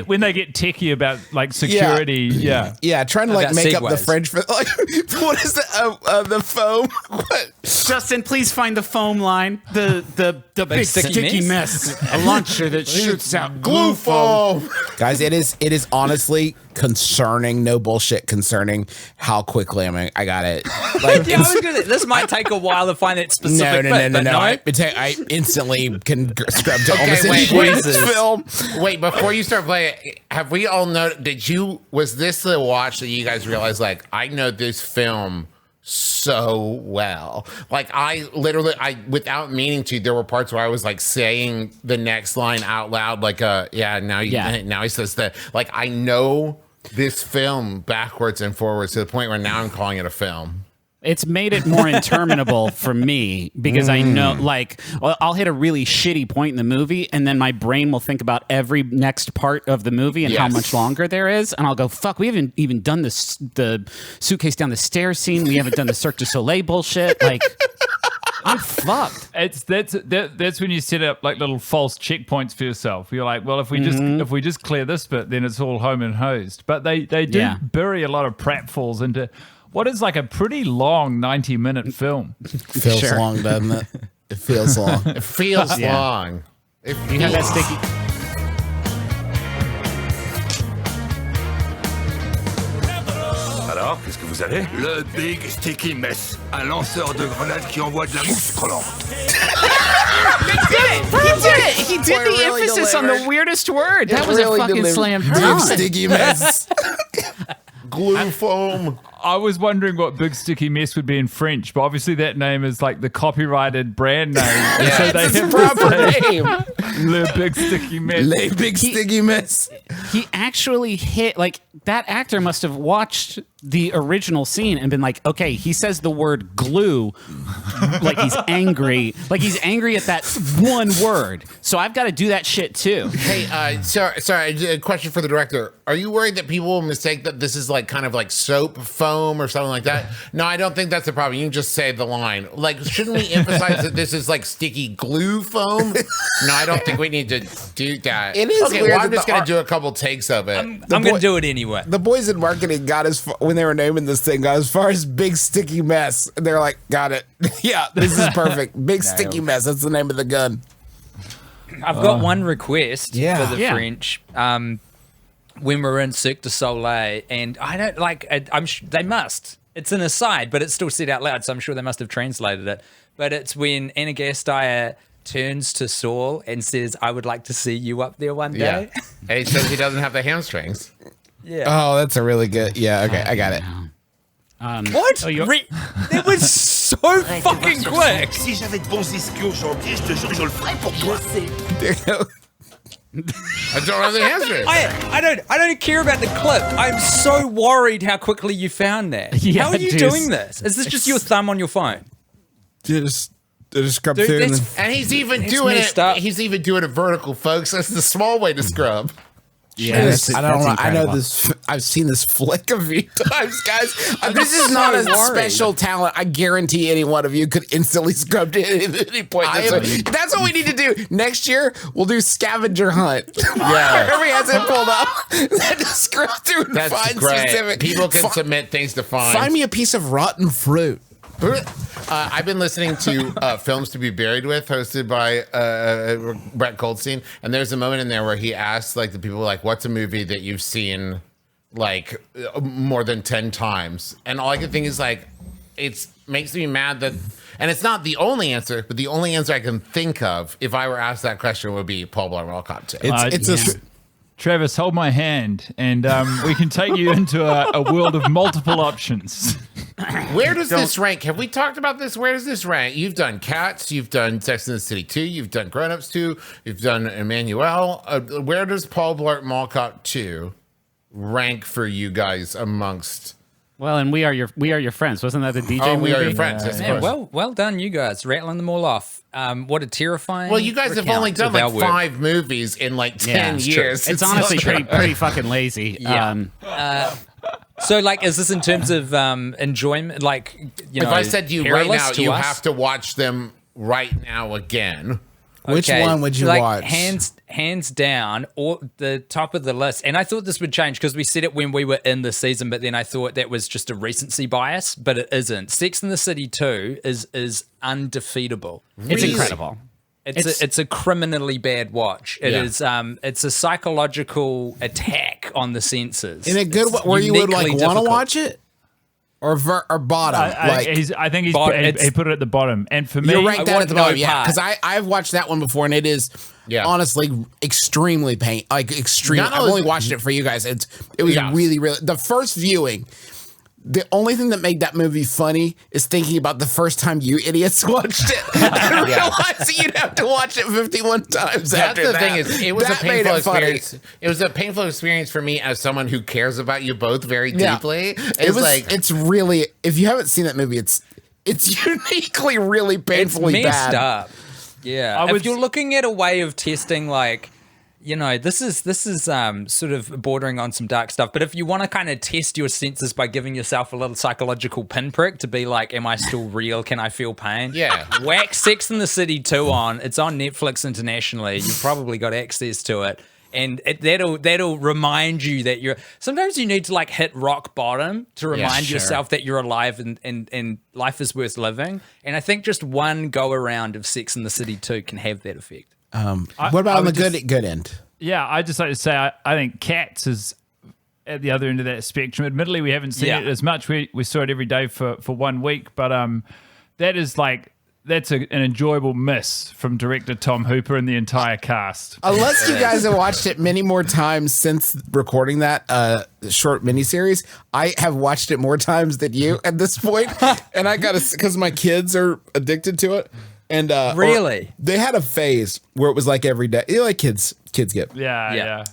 When they get techie about like security, trying to like make up the French for like what is the foam? What? Justin, please find the foam line. The big sticky mess. A launcher that shoots out glue foam. Guys, it is honestly concerning, no bullshit, concerning how quickly I got it. Like, this might take a while to find that specific No. I instantly can scrub to almost film. Wait, before you start playing, have we all was this the watch that you guys realized, like, I know this film so well? Like, I without meaning to, there were parts where I was like saying the next line out loud, like, now he says that. Like, I know this film backwards and forwards to the point where now I'm calling it a film. It's made it more interminable for me because I know, like, I'll hit a really shitty point in the movie and then my brain will think about every next part of the movie and how much longer there is. And I'll go, fuck, we haven't even done the suitcase down the stairs scene. We haven't done the Cirque du Soleil bullshit. Like, I'm fucked. That's when you set up like little false checkpoints for yourself. You're like, well, if we just clear this bit, then it's all home and hosed. But they do bury a lot of pratfalls into what is like a pretty long 90-minute film. Feels long, doesn't it? It feels long. It feels long. You have that sticky. Alors, qu'est-ce que vous avez? Le Big Sticky Mess, un lanceur de grenades qui envoie de la mousse collante. He did the emphasis on the weirdest word. That was a fucking slam dunk. Big Sticky Mess. Glue foam. I was wondering what Big Sticky Mess would be in French, but obviously that name is like the copyrighted brand name. Yeah, so it's a proper name. Le Big Sticky Mess. Le Big Sticky Mess. He actually hit, like, that actor must have watched the original scene and been like, okay, he says the word glue like he's angry. Like he's angry at that one word. So I've got to do that shit too. Hey, sorry, a question for the director. Are you worried that people will mistake that this is like kind of like soap foam or something like that? No, I don't think that's a problem. You can just say the line. Like, shouldn't we emphasize that this is like sticky glue foam? No, I don't think we need to do that. It is okay. Weird well, I'm just gonna do a couple takes of it. I'm gonna do it anyway. The boys in marketing got as far, when they were naming this thing, got as far as Big Sticky Mess. And they're like, got it. Yeah, this is perfect. Big Sticky Mess. That's the name of the gun. I've got one request for the French. When we're in Cirque du Soleil, and I don't like. They must. It's an aside, but it's still said out loud, so I'm sure they must have translated it. But it's when Anna Gasteyer turns to Saul and says, "I would like to see you up there one day." Yeah. And he says he doesn't have the hamstrings. Yeah. Oh, that's a really good. Yeah. Okay, I got it. What? It was so fucking quick. Si j'avais de bons ischios janvier, je te jure, je le ferais pour toi. There you go. I don't have the hamstrings. I don't care about the clip. I'm so worried how quickly you found that. Yeah, how are you doing this? Is this just your thumb on your phone? Just scrub through. And he's even doing it. He's even doing it vertical, folks. That's the small way to scrub. Yeah, I don't know. I know this. I've seen this flick a few times, guys. This is not a special talent. I guarantee any one of you could instantly scrub to any point. That's what we need to do next year. We'll do scavenger hunt. Yeah, everybody has it pulled up. Just scrub through and find great. specific. People can submit things to find. Find me a piece of rotten fruit. I've been listening to Films to Be Buried With, hosted by Brett Goldstein, and there's a moment in there where he asks like the people like, "What's a movie that you've seen like more than 10 times?" And all I can think is like, it makes me mad that, and it's not the only answer, but the only answer I can think of if I were asked that question would be Paul Blart Mall Cop 2. Travis, hold my hand, and we can take you into a world of multiple options. Where does this rank? Have we talked about this? Where does this rank? You've done Cats, you've done Sex and the City 2, you've done Grown Ups 2, you've done Emmanuel. Where does Paul Blart Mall Cop 2 rank for you guys amongst Well, and we are your friends. Wasn't that the DJ movie? We Are Your Friends. Yes, Man, well done, you guys, rattling them all off. What a terrifying. Well, you guys have only done like 5 movies in like 10 years. It's honestly pretty fucking lazy. Yeah. So, like, is this in terms of enjoyment? Like, you know, if I said to you right now, you us? have to watch them right now again. Which one would you watch? Hands down, or the top of the list. And I thought this would change because we said it when we were in the season, but then I thought that was just a recency bias, but it isn't. Sex and the City 2 is undefeatable. It's incredible. It's a criminally bad watch. It is. It's a psychological attack on the senses. In a good way, where you would like want to watch it, or bottom. I think he put it at the bottom. And for me, you're right down at the bottom. Yeah, because I've watched that one before, and it is honestly extremely extreme. I've only watched it for you guys. It was really the first viewing. The only thing that made that movie funny is thinking about the first time you idiots watched it and realizing you'd have to watch it 51 times after that. That's the thing is, it was a painful experience. It was a painful experience for me as someone who cares about you both very deeply. It's really, if you haven't seen that movie, it's uniquely really painfully messed bad. Up. Yeah. If you're looking at a way of testing, like, you know, this is sort of bordering on some dark stuff. But if you want to kind of test your senses by giving yourself a little psychological pinprick to be like, am I still real? Can I feel pain? Yeah. Whack Sex and the City 2 on. It's on Netflix internationally. You've probably got access to it. And that'll remind you that you're. Sometimes you need to like hit rock bottom to remind yourself that you're alive and life is worth living. And I think just one go around of Sex and the City 2 can have that effect. What about on the good end? Yeah, I'd just like to say I think Cats is at the other end of that spectrum. Admittedly, we haven't seen it as much. We saw it every day for 1 week, but that's an enjoyable miss from director Tom Hooper and the entire cast. Unless you guys have watched it many more times since recording that short miniseries, I have watched it more times than you at this point, and I got to because my kids are addicted to it. And really, they had a phase where it was like every day. You know, like kids get. Yeah.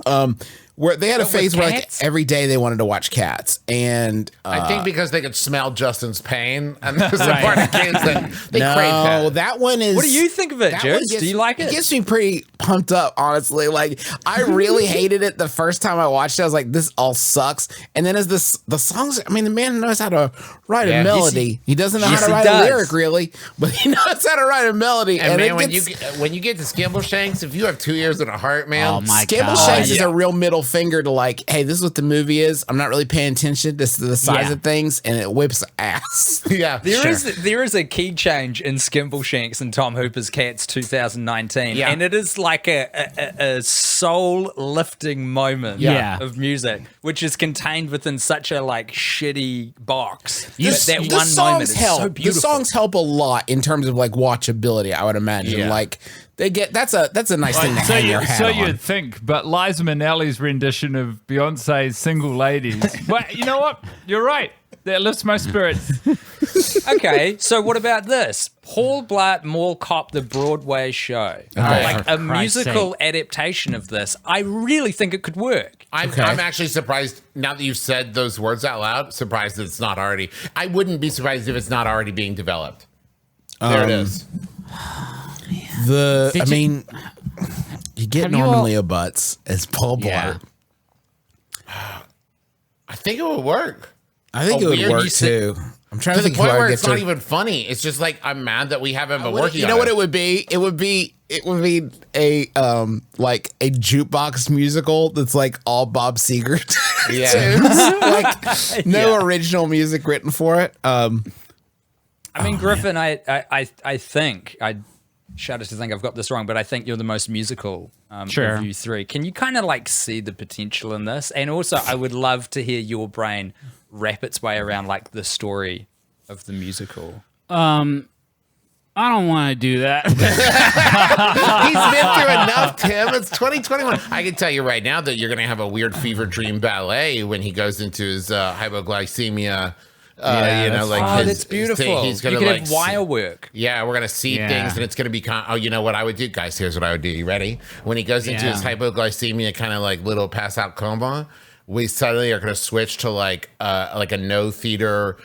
Where they had a phase where like every day they wanted to watch Cats, and I think because they could smell Justin's pain, and there's a part of kids that they crave that. No, that one is. What do you think of it, Juice? Do you like it? It gets me pretty pumped up, honestly. Like I really hated it the first time I watched it. I was like, this all sucks. And then as the songs, I mean, the man knows how to write a melody. He doesn't know how to write a lyric really, but he knows how to write a melody. And man, when you get to Skimbleshanks, if you have 2 ears and a heart, man, oh my Skimbleshanks is a real middle finger to like, hey, this is what the movie is. I'm not really paying attention to the size of things, and it whips ass. There is a key change in Skimbleshanks and Tom Hooper's Cats 2019, and it is like a soul lifting moment of music, which is contained within such a like shitty box. That one moment is so beautiful. The songs help a lot in terms of like watchability, I would imagine. Like they get that's a nice thing to hang your hat on. You'd think, but Liza Minnelli's rendition of Beyonce's "Single Ladies." Well, you know what? You're right. That lifts my spirits. Okay, so what about this? Paul Blart Mall Cop, the Broadway show. Like a musical adaptation of this. I really think it could work. I'm actually surprised, now that you've said those words out loud, surprised that it's not already. I wouldn't be surprised if it's not already being developed. There it is. You get Norman Leo Butts as Paul Blart. I think it would work. I think it would work too. I'm trying to think the point where it's not even funny. It's just like I'm mad that we haven't been working on it. You know what it would be? It would be a like a jukebox musical that's like all Bob Seger tunes. Like no original music written for it. I mean, Griffin, I think I shudder to think I've got this wrong, but I think you're the most musical of you three. Can you kind of like see the potential in this? And also, I would love to hear your brain wrap its way around like the story of the musical. I don't want to do that. He's been through enough, Tim. It's 2021. I can tell you right now that you're going to have a weird fever dream ballet when he goes into his hypoglycemia. That's beautiful. He's gonna have wire work. Yeah, we're gonna see things, and it's gonna be you know what I would do, guys? Here's what I would do. You ready? When he goes into his hypoglycemia, kind of like little pass out coma, we suddenly are going to switch to like a no theater,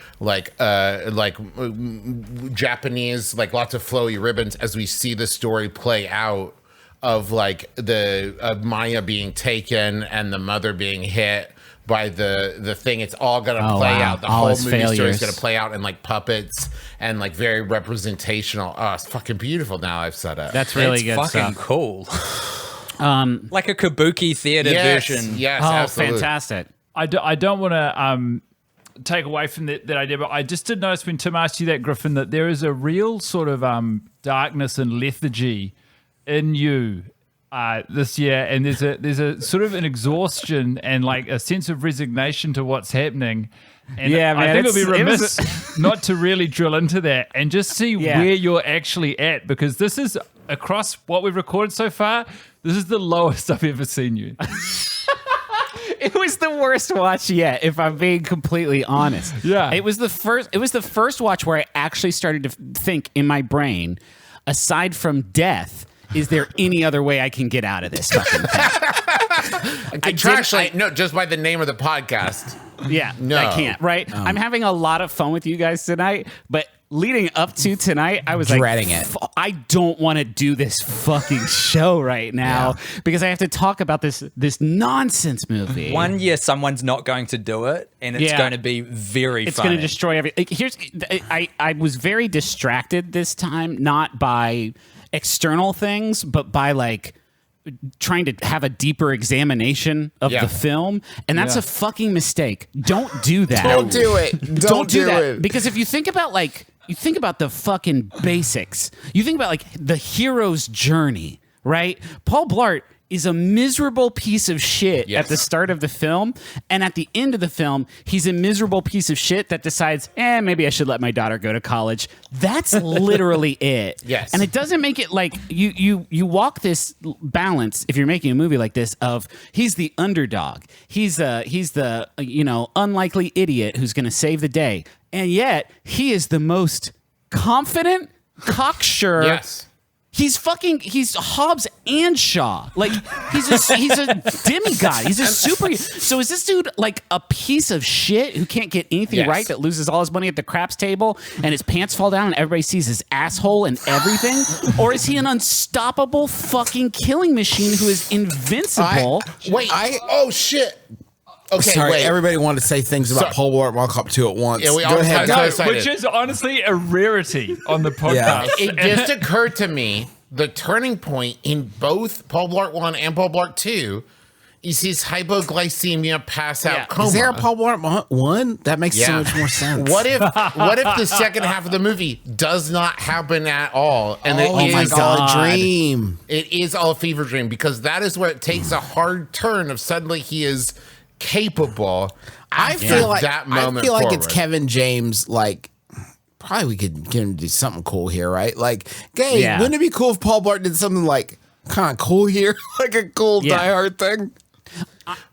Japanese, like lots of flowy ribbons as we see the story play out of like the Maya being taken and the mother being hit by the thing. It's all gonna play out. The whole movie story is gonna play out in like puppets and like very representational. Oh, it's fucking beautiful. Now I've said it. That's really good fucking stuff. Cool. Like a kabuki theater version. Yes, Oh, absolutely. fantastic. I don't want to take away from that idea, but I just did notice when Tim asked you that, Griffin, that there is a real sort of darkness and lethargy in you this year, and there's a sort of an exhaustion and like a sense of resignation to what's happening. And Yeah, man, I think it would be it was remiss not to really drill into that and just see where you're actually at, because this is across what we've recorded so far. This is the lowest I've ever seen you. It was the worst watch yet, if I'm being completely honest. Yeah. It was the first watch where I actually started to think in my brain, aside from death, is there any other way I can get out of this fucking thing? No, just by the name of the podcast. Yeah, No. I can't, right? I'm having a lot of fun with you guys tonight, but leading up to tonight, I was dreading like, it. I don't want to do this fucking show right now because I have to talk about this nonsense movie. 1 year, someone's not going to do it, and it's going to be very It's funny. going to destroy everything. I was very distracted this time, not by external things, but by like trying to have a deeper examination of the film, and that's a fucking mistake. Don't do that. Don't do it. Don't do that it. because if you think about the fucking basics, you think about like the hero's journey, right? Paul Blart is a miserable piece of shit at the start of the film, and at the end of the film, he's a miserable piece of shit that decides, maybe I should let my daughter go to college. That's literally it. Yes. And it doesn't make it like you walk this balance if you're making a movie like this of he's the underdog, he's the unlikely idiot who's going to save the day, and yet he is the most confident, cocksure. Yes. He's Hobbs and Shaw. Like he's a demigod. He's a super. So is this dude like a piece of shit who can't get anything right, that loses all his money at the craps table and his pants fall down and everybody sees his asshole and everything? Or is he an unstoppable fucking killing machine who is invincible? Oh shit. Okay, Sorry, wait. everybody wanted to say things about Paul Blart Mall Cop 2 at once. Yeah, we Go all ahead, got guys. excited. Which is honestly a rarity on the podcast. It just occurred to me the turning point in both Paul Blart 1 and Paul Blart 2 is his hypoglycemia pass out coma. Is there a Paul Blart 1? That makes so much more sense. What if the second half of the movie does not happen at all? And oh my God, dream. It is all a fever dream, because that is where it takes a hard turn of suddenly he is capable. I feel like that moment it's forward. Kevin James. Like, probably we could get him to do something cool here, right? Like, wouldn't it be cool if Paul Blart did something like kind of cool here, like a cool Die Hard thing?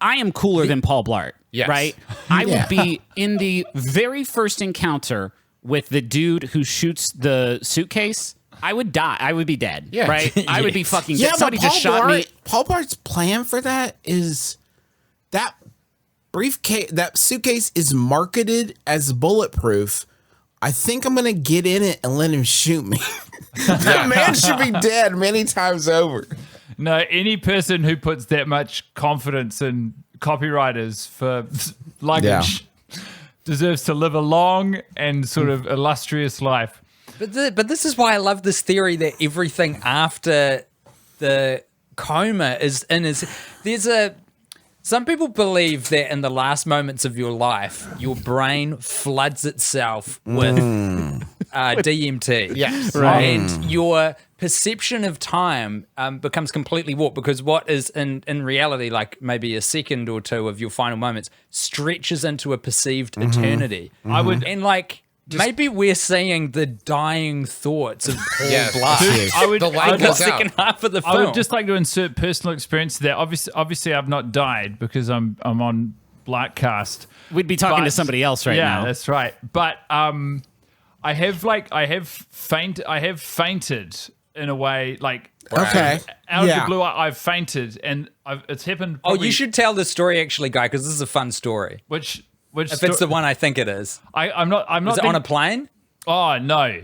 I am cooler than Paul Blart, right? I would Yeah. be in the very first encounter with the dude who shoots the suitcase. I would die. I would be dead, right? I would be fucking dead. Somebody just shot me. Paul Blart's plan for that is that briefcase, that suitcase is marketed as bulletproof. I think I'm gonna get in it and let him shoot me. The man should be dead many times over. No, any person who puts that much confidence in copywriters for luggage deserves to live a long and sort of illustrious life. But this is why I love this theory that everything after the coma is in some people believe that in the last moments of your life, your brain floods itself with DMT. Yes. Right. And your perception of time becomes completely warped, because what is in reality like maybe a second or two of your final moments stretches into a perceived eternity. I would, and like, maybe we're seeing the dying thoughts of Paul Blart. Dude, I would, the second half of the film. I would just like to insert personal experience there. Obviously, I've not died because I'm on Blartcast. We'd be talking to somebody else right now. Yeah, that's right. But I have fainted in a way, like Okay. out of the blue, I've fainted, and it's happened. You should tell the story actually, Guy, because this is a fun story. Which if it's the one I think it is. I'm not. Is it on a plane? Oh no,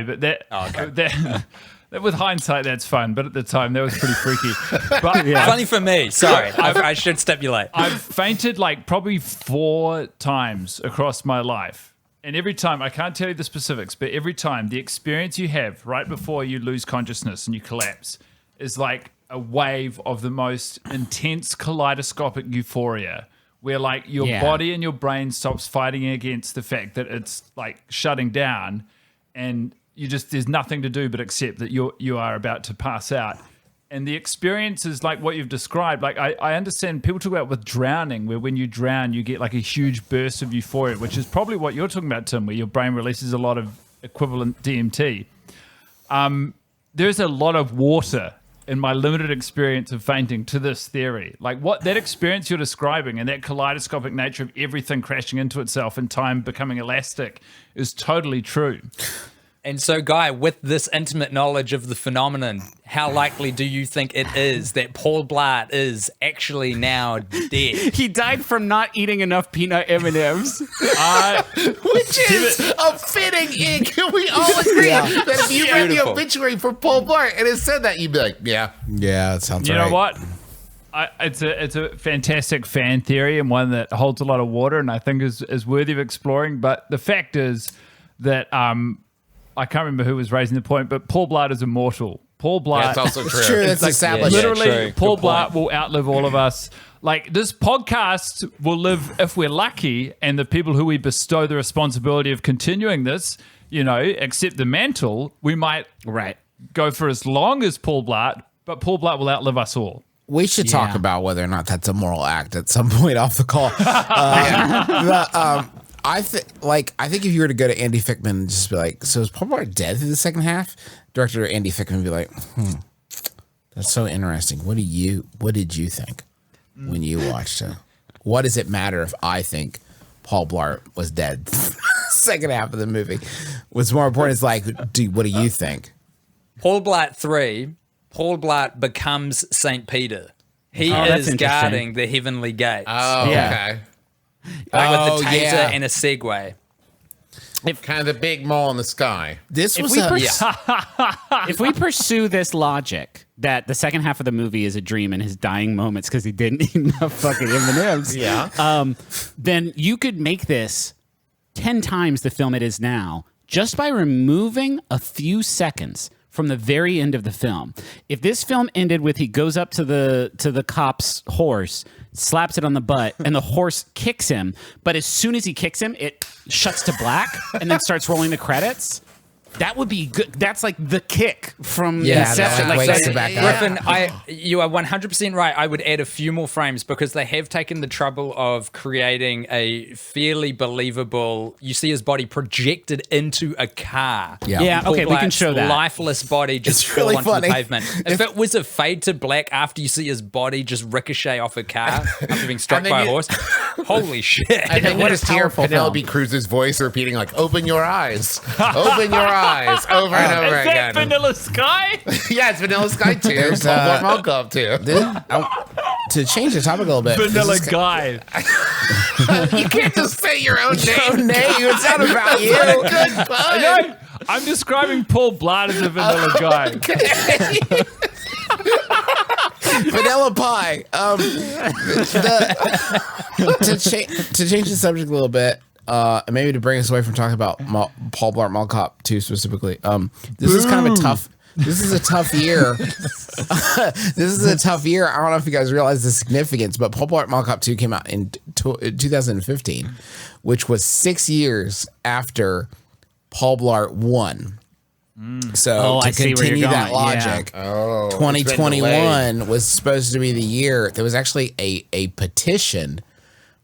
but that. Oh, okay. That with hindsight, that's fun, but at the time, that was pretty freaky. But funny for me. Sorry, I should stipulate. I've fainted like probably 4 times across my life. And every time, I can't tell you the specifics, but every time the experience you have right before you lose consciousness and you collapse is like a wave of the most intense kaleidoscopic euphoria where like your body and your brain stops fighting against the fact that it's like shutting down and there's nothing to do but accept that you are about to pass out. And the experience is like what you've described. Like I understand people talk about with drowning, where when you drown, you get like a huge burst of euphoria, which is probably what you're talking about, Tim, where your brain releases a lot of equivalent DMT. There's a lot of water in my limited experience of fainting to this theory. Like what that experience you're describing and that kaleidoscopic nature of everything crashing into itself and time becoming elastic is totally true. And so, Guy, with this intimate knowledge of the phenomenon, how likely do you think it is that Paul Blart is actually now dead? He died from not eating enough peanut M&Ms. Which is a fitting. Can we all agree that if you read the obituary for Paul Blart and it said that, you'd be like, yeah, that sounds right. You know what? It's a fantastic fan theory and one that holds a lot of water and I think is worthy of exploring. But the fact is that I can't remember who was raising the point, but Paul Blart is immortal. Paul Blart. That's also true. It's true. That's like, established. Literally, Paul Blart will outlive all of us. Like this podcast will live if we're lucky, and the people who we bestow the responsibility of continuing this, accept the mantle. We might go for as long as Paul Blart, but Paul Blart will outlive us all. We should talk about whether or not that's a moral act at some point off the call. I think if you were to go to Andy Fickman and just be like, so is Paul Blart dead through the second half? Director Andy Fickman would be like, that's so interesting. What did you think when you watched it? What does it matter if I think Paul Blart was dead second half of the movie? What's more important is like, what do you think? Paul Blart 3, Paul Blart becomes St. Peter. He is guarding the heavenly gates. Oh, okay. Like with the taser and a Segway. Kind of the big mall in the sky. If we pursue this logic that the second half of the movie is a dream in his dying moments because he didn't eat enough fucking M&Ms, then you could make this 10 times the film it is now just by removing a few seconds from the very end of the film. If this film ended with he goes up to the cop's horse, slaps it on the butt, and the horse kicks him, but as soon as he kicks him, it shuts to black and then starts rolling the credits, that would be good. That's like the kick from Inception. Griffin, you are 100% right. I would add a few more frames because they have taken the trouble of creating a fairly believable, you see his body projected into a car. Yeah, okay, we can show that. Lifeless body just fall onto the pavement. If it was a fade to black after you see his body just ricochet off a car after being struck by a horse, holy shit. And then you just hear Penelope Cruz's voice repeating like, open your eyes, open your eyes. Over and over again. Is that Vanilla Sky? Yeah, it's Vanilla Sky too. There's Paul Blart Mall Cop too. To change the topic a little bit. Vanilla Guy. You can't just say your own name. It's not about you. Good I know. I'm describing Paul Blart as a vanilla guy. Vanilla pie. To change the subject a little bit, and maybe to bring us away from talking about Paul Blart Mall Cop 2 specifically. This is kind of a tough. This is a tough year. This is a tough year. I don't know if you guys realize the significance, but Paul Blart Mall Cop 2 came out in 2015, which was 6 years after Paul Blart 1. So to continue that logic, 2021 was supposed to be the year. There was actually a petition,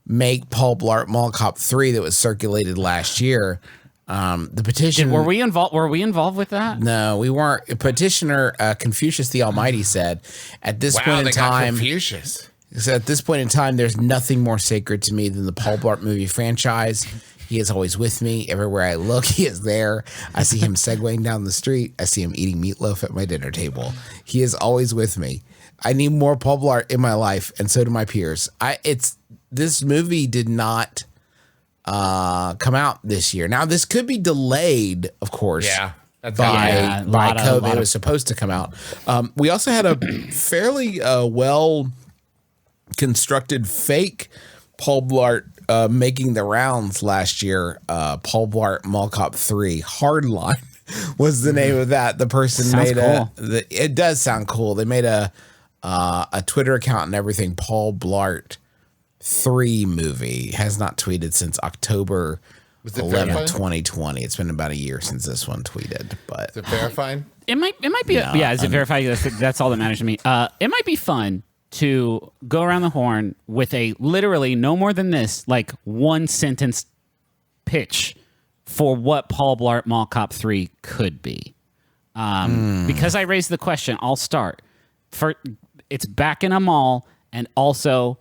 Make Paul Blart Mall Cop 3, that was circulated last year. The petition. Were we involved with that? No, we weren't. Petitioner Confucius the Almighty said, "At this point in time, Confucius." So at this point in time, there's nothing more sacred to me than the Paul Blart movie franchise. He is always with me. Everywhere I look, he is there. I see him segueing down the street. I see him eating meatloaf at my dinner table. He is always with me. I need more Paul Blart in my life, and so do my peers. This movie did not come out this year. Now, this could be delayed, of course. Yeah. By COVID. It was supposed to come out. We also had a fairly well constructed fake Paul Blart making the rounds last year. Paul Blart Mall Cop 3 Hardline was the name of that. The person Sounds made cool. it does sound cool. They made a Twitter account and everything. Paul Blart 3 movie has not tweeted since October 11th, 2020. It's been about a year since this one tweeted, but Is it verified? It might be. Is it verified? That's all that matters to me. It might be fun to go around the horn with a literally no more than this, like 1 sentence pitch for what Paul Blart Mall Cop 3 could be. Because I raised the question, I'll start. It's back in a mall, and also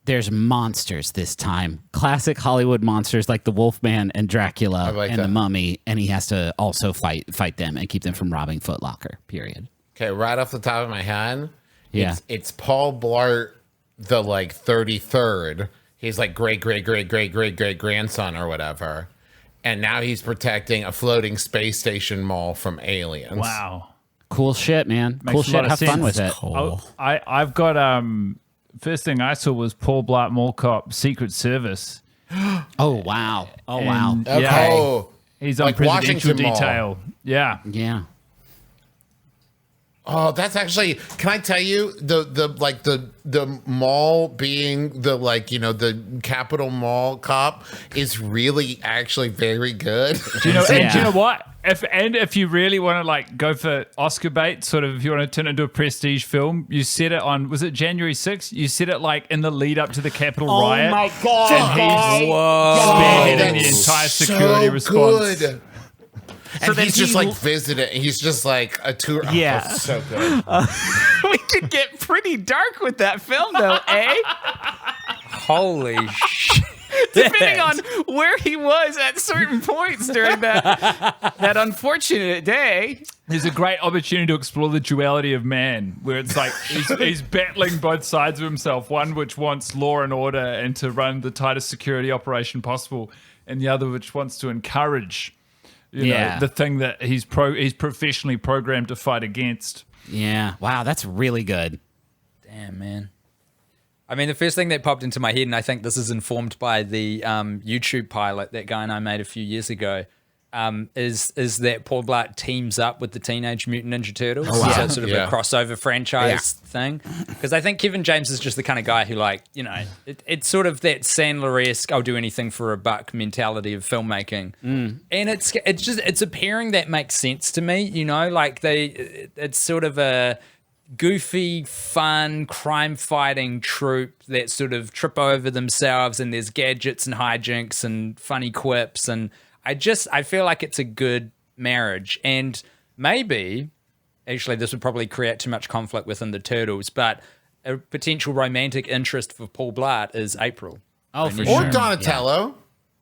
there's monsters this time. Classic Hollywood monsters like the Wolfman and Dracula and the Mummy, and he has to also fight them and keep them from robbing Foot Locker, period. Okay, right off the top of my head, Yeah. it's Paul Blart, the 33rd. He's like great grandson or whatever. And now he's protecting a floating space station mall from aliens. Wow. Cool shit, man. Makes Cool a shit. lot of Have fun sense. with it. Cool. I've got first thing I saw was Paul Blart Mall Cop Secret Service. Oh, wow. Oh, wow. And, Okay. yeah, Oh, he's on like presidential Washington Mall. detail. Yeah. Yeah. Oh, that's actually. Can I tell you the mall being the Capitol Mall Cop is really actually very good. Do you know? Yeah. And do you know what? If you really want to go for Oscar bait, sort of, if you want to turn it into a prestige film, you set it on. Was it January 6th? You set it in the lead up to the Capitol riot. Oh my god! And he's spearheading the entire security response. Good. And then he's just he- visiting. He's just like a tour. Oh, Yeah. that's so good. We could get pretty dark with that film, though, eh? Holy shit. Depending on where he was at certain points during that unfortunate day. There's a great opportunity to explore the duality of man, where it's like he's battling both sides of himself. One which wants law and order and to run the tightest security operation possible, and the other which wants to encourage, the thing that he's professionally programmed to fight against. Yeah. Wow, that's really good. Damn, man. I mean, the first thing that popped into my head, and I think this is informed by the YouTube pilot that Guy and I made a few years ago, is that Paul Blart teams up with the Teenage Mutant Ninja Turtles. Oh, wow. So it's sort of a crossover franchise thing. Because I think Kevin James is just the kind of guy who, it's sort of that Sandler-esque, I'll do anything for a buck mentality of filmmaking. And it's a pairing that makes sense to me, it's sort of a goofy, fun, crime-fighting troupe that sort of trip over themselves, and there's gadgets and hijinks and funny quips, and I feel like it's a good marriage. And maybe, actually, this would probably create too much conflict within the Turtles, but a potential romantic interest for Paul Blart is April. Oh, for Or sure. Donatello.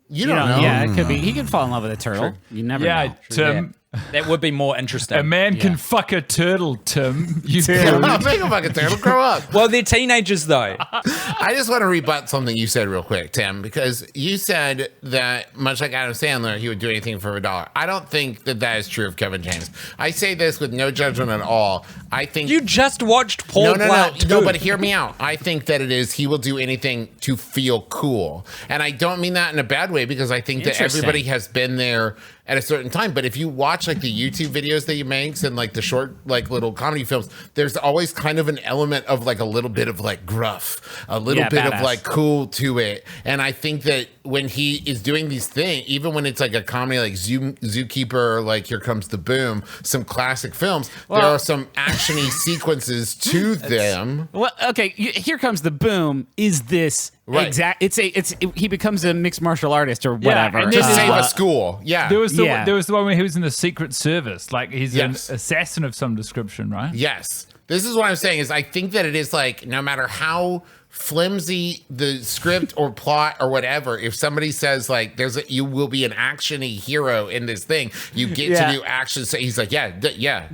You don't know. Yeah, it could be. He could fall in love with a turtle. You never know. Tim. That would be more interesting. A man can fuck a turtle, Tim. You Make a fucking turtle. Grow up. Well, they're teenagers, though. I just want to rebut something you said real quick, Tim, because you said that, much like Adam Sandler, he would do anything for $1. I don't think that is true of Kevin James. I say this with no judgment at all. I think You just watched Paul Blart 2. No, but hear me out. I think that it is he will do anything to feel cool. And I don't mean that in a bad way, because I think that everybody has been there at a certain time. But if you watch the YouTube videos that he makes and the short little comedy films, there's always kind of an element of a little bit of gruff, a little bit badass. of cool to it. And I think that when he is doing these things, even when it's a comedy like Zookeeper, or Here Comes the Boom, some classic films, there are some actiony sequences to them. Well, okay, Here Comes the Boom is this Right. Exactly. He becomes a mixed martial artist or whatever. and To save a school. Yeah. There was the one where he was in the Secret Service. Like he's an Yes. assassin of some description, right? Yes. This is what I'm saying is I think that it is like no matter how flimsy the script or plot or whatever, if somebody says like you will be an actiony hero in this thing, you get to do action. So he's like, yeah,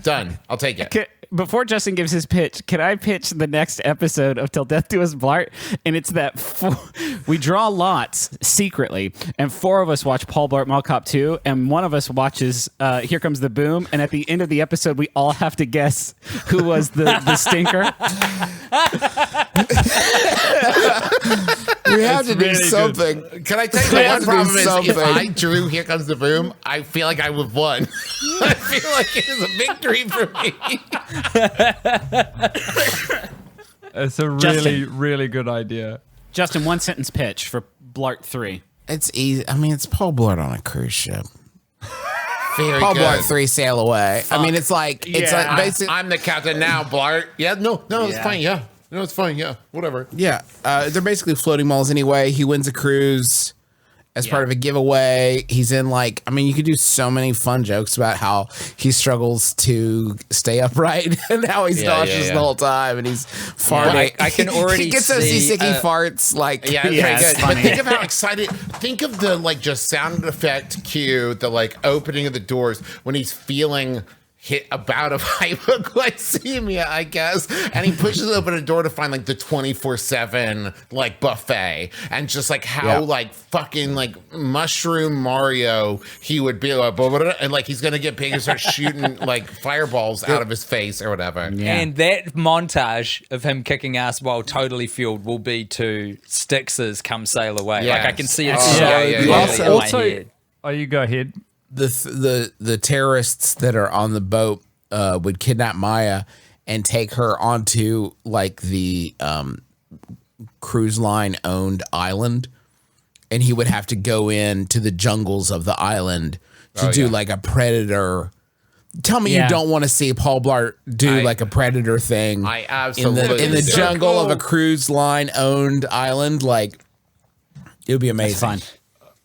done. I'll take it. Before Justin gives his pitch, can I pitch the next episode of Till Death Do Us Blart? And it's that we draw lots secretly, and 4 of us watch Paul Blart Mall Cop 2, and 1 of us watches Here Comes the Boom, and at the end of the episode, we all have to guess who was the stinker. We have to do something. Good. Can I tell you the one problem is if I drew Here Comes the Boom, I feel like I would have won. I feel like it is a victory for me. It's a really, really good idea. Justin, 1-sentence pitch for Blart 3. It's easy. I mean, it's Paul Blart on a cruise ship. Very Paul good. Blart 3 Sail Away. I mean, it's like basically. I'm the captain now, Blart. Yeah, no, it's fine. Yeah, no, it's fine. Yeah, whatever. Yeah, they're basically floating malls anyway. He wins a cruise as part of a giveaway. He's in like, I mean, you could do so many fun jokes about how he struggles to stay upright and how he's nauseous the whole time and he's farting. I can already he gets so seasick he farts. Like, yeah, it's pretty good. But think of how excited. Think of the like just sound effect cue, the like opening of the doors when he's feeling hit a bout of hypoglycemia, I guess, and he pushes open a door to find like the 24/7 like buffet, and just like how like fucking like mushroom Mario he would be like, and like he's gonna get big and start shooting like fireballs out of his face or whatever. Yeah. And that montage of him kicking ass while totally fueled will be to Styx's "Come Sail Away." Yes. Like I can see it Yeah. in my head. Oh, you go ahead. The terrorists that are on the boat would kidnap Maya and take her onto like the cruise line owned island, and he would have to go into the jungles of the island to do like a predator. Tell me you don't want to see Paul Blart do like a predator thing. I absolutely in the jungle of a cruise line owned island. Like, it would be amazing. That's fun.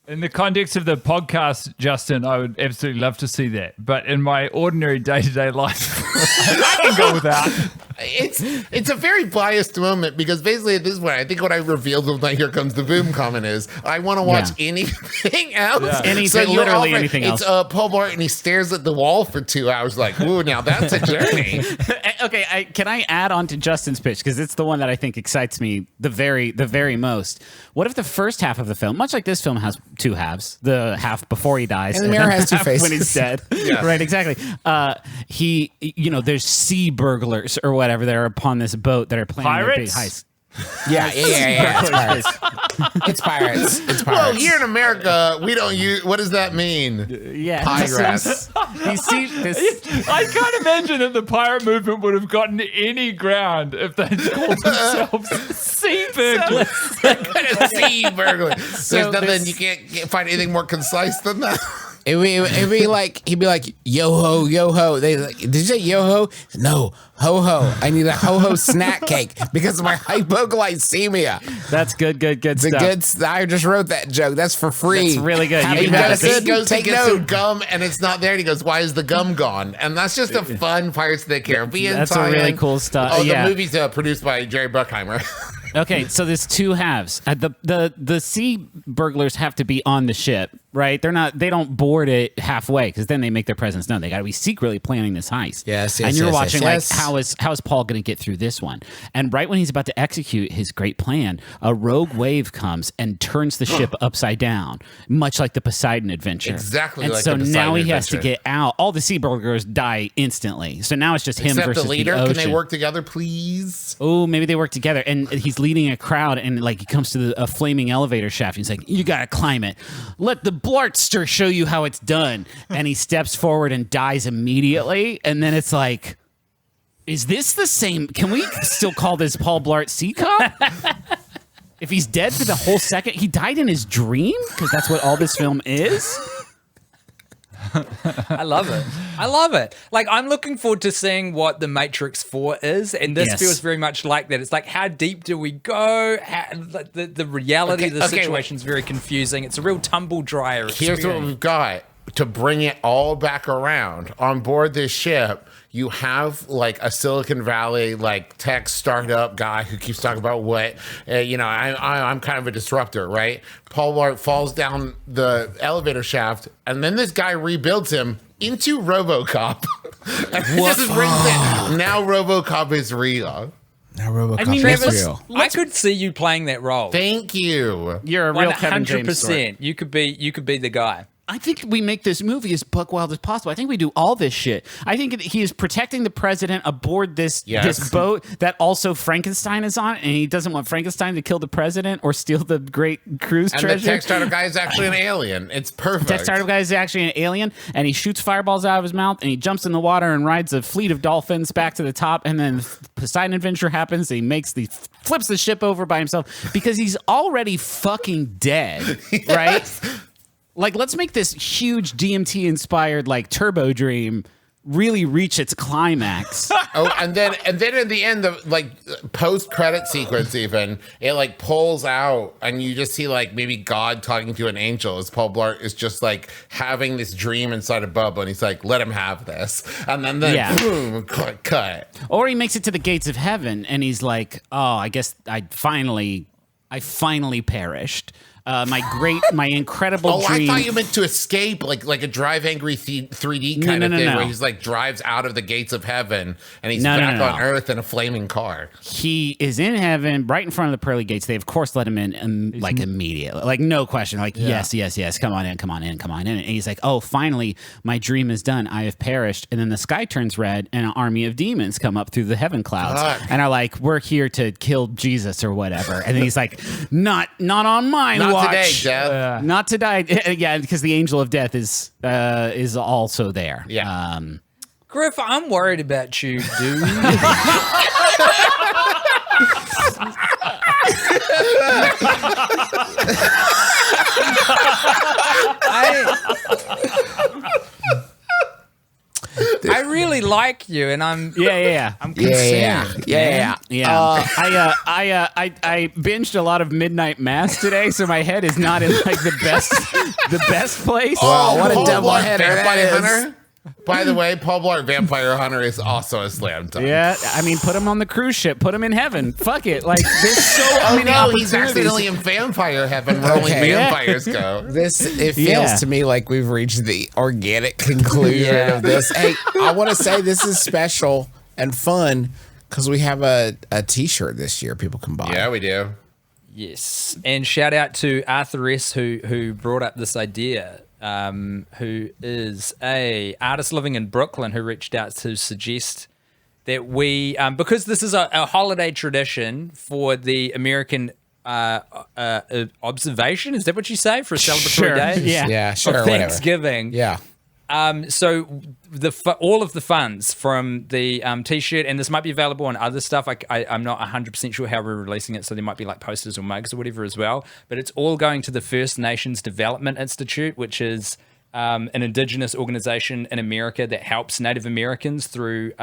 In the context of the podcast, Justin, I would absolutely love to see that. But in my ordinary day-to-day life, I can go without. It's a very biased moment because basically at this point, I think what I revealed with my "Here Comes the Boom" comment is I want to watch anything else. Yeah. Anything else. It's Paul Blart and he stares at the wall for 2 hours like, ooh, now that's a journey. Okay, can I add on to Justin's pitch because it's the one that I think excites me the very most. What if the first half of the film, much like this film, has 2 halves? The half before he dies, and the mirror has 2 faces when he's dead. Right, exactly. There's sea burglars or whatever that are upon this boat that are planning their big heist. Yeah. It's pirates. Well, here in America, we don't use. What does that mean? Pirates. You see this? I can't imagine that the pirate movement would have gotten any ground if they called themselves sea burglars. Sea burglars. There's nothing, you can't find anything more concise than that. It'd be like, he'd be like, yo ho. They like, did you say yo ho? No, ho ho. I need a ho ho snack cake because of my hypoglycemia. That's good stuff. I just wrote that joke. That's for free. That's really good. He goes to get some gum and it's not there. And he goes, why is the gum gone? And that's just a fun Pirates of the Caribbean. That's a really cool stuff. Oh, the movie's produced by Jerry Bruckheimer. Okay, so there's 2 halves. The sea burglars have to be on the ship, right? They don't board it halfway because then they make their presence known. They got to be secretly planning this heist. Yes. And you're watching how is Paul going to get through this one? And right when he's about to execute his great plan, a rogue wave comes and turns the ship upside down, much like the Poseidon Adventure. Exactly. And like so the Poseidon now he has Adventure. to get out. All the sea burglars die instantly. So now it's just him Except versus the leader. the ocean. Can they work together, please? Oh, maybe they work together. And he's leading a crowd, and like he comes to a flaming elevator shaft. And he's like, "You gotta climb it. Let the Blartster show you how it's done." And he steps forward and dies immediately. And then it's like, is this the same? Can we still call this Paul Blart Sea Cop? If he's dead for the whole second, he died in his dream because that's what all this film is. I love it. I love it. Like, I'm looking forward to seeing what the Matrix 4 is, and this feels very much like that. It's like, how deep do we go? The reality of the situation is very confusing. It's a real tumble dryer experience. Here's what we've got to bring it all back around. On board this ship, you have like a Silicon Valley like tech startup guy who keeps talking about what I'm kind of a disruptor, right? Paul Blart falls down the elevator shaft, and then this guy rebuilds him into RoboCop. This is now RoboCop is real. Now RoboCop is Travis, real. I could see you playing that role. Thank you. You're a real Kevin James 100%. You could be the guy. I think we make this movie as buck wild as possible. I think we do all this shit. I think he is protecting the president aboard this boat that also Frankenstein is on, and he doesn't want Frankenstein to kill the president or steal the great cruise treasure. And the tech startup guy is actually an alien. It's perfect. The tech startup guy is actually an alien, and he shoots fireballs out of his mouth, and he jumps in the water and rides a fleet of dolphins back to the top, and then Poseidon adventure happens. And he flips the ship over by himself because he's already fucking dead, right? Like, let's make this huge DMT-inspired, like, Turbo Dream really reach its climax. And then in the end, the like post-credit sequence, even it like pulls out, and you just see like maybe God talking to an angel as Paul Blart is just like having this dream inside a bubble, and he's like, "Let him have this," and then boom, cut. Or he makes it to the gates of heaven, and he's like, "Oh, I guess I finally perished." My incredible dream. I thought you meant to escape, like a Drive Angry 3D kind of thing, where he's like drives out of the gates of heaven and he's back on Earth in a flaming car. He is in heaven, right in front of the pearly gates. They of course let him in, immediately, like no question, like yes, come on in. And he's like, oh, finally, my dream is done. I have perished. And then the sky turns red, and an army of demons come up through the heaven clouds and are like, we're here to kill Jesus or whatever. And then he's like, not on mine. Not today, Death. Not to die. Yeah, because the angel of death is also there. Yeah. Griff, I'm worried about you, dude. I really like you, and I'm I'm concerned. Yeah. I binged a lot of Midnight Mass today, so my head is not in like the best place. Oh, what a doubleheader that is. Hunter? By the way, Paul Blart Vampire Hunter is also a slam dunk. Yeah, I mean, put him on the cruise ship, put him in heaven. Fuck it, like there's so many opportunities. He's accidentally in vampire heaven where only vampires go. It feels to me like we've reached the organic conclusion of this. Hey, I want to say this is special and fun because we have a T-shirt this year people can buy. Yeah, we do. Yes, and shout out to Arthur S. who brought up this idea. Who is a artist living in Brooklyn who reached out to suggest that we, because this is a holiday tradition for the American observation, is that what you say, for a celebratory day? Yeah, sure. Of Thanksgiving. Yeah. So all of the funds from the T-shirt, and this might be available on other stuff. I'm not 100% sure how we're releasing it, so there might be like posters or mugs or whatever as well. But it's all going to the First Nations Development Institute, which is an indigenous organization in America that helps Native Americans through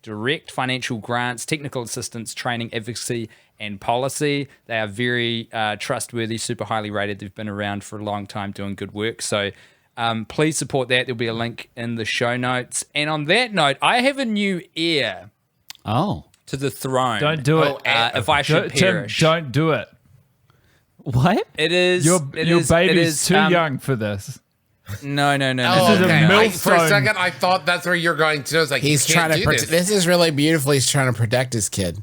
direct financial grants, technical assistance, training, advocacy, and policy. They are very trustworthy, super highly rated. They've been around for a long time doing good work. So please support that. There'll be a link in the show notes. And on that note, I have a new heir to the throne. Don't do it. If I should perish. Tim, don't do it. What? It is. Your baby's too young for this. No. Oh, This is a okay. millstone. For a second, I thought that's where you're going to. I was like, He's trying to protect. This is really beautiful. He's trying to protect his kid.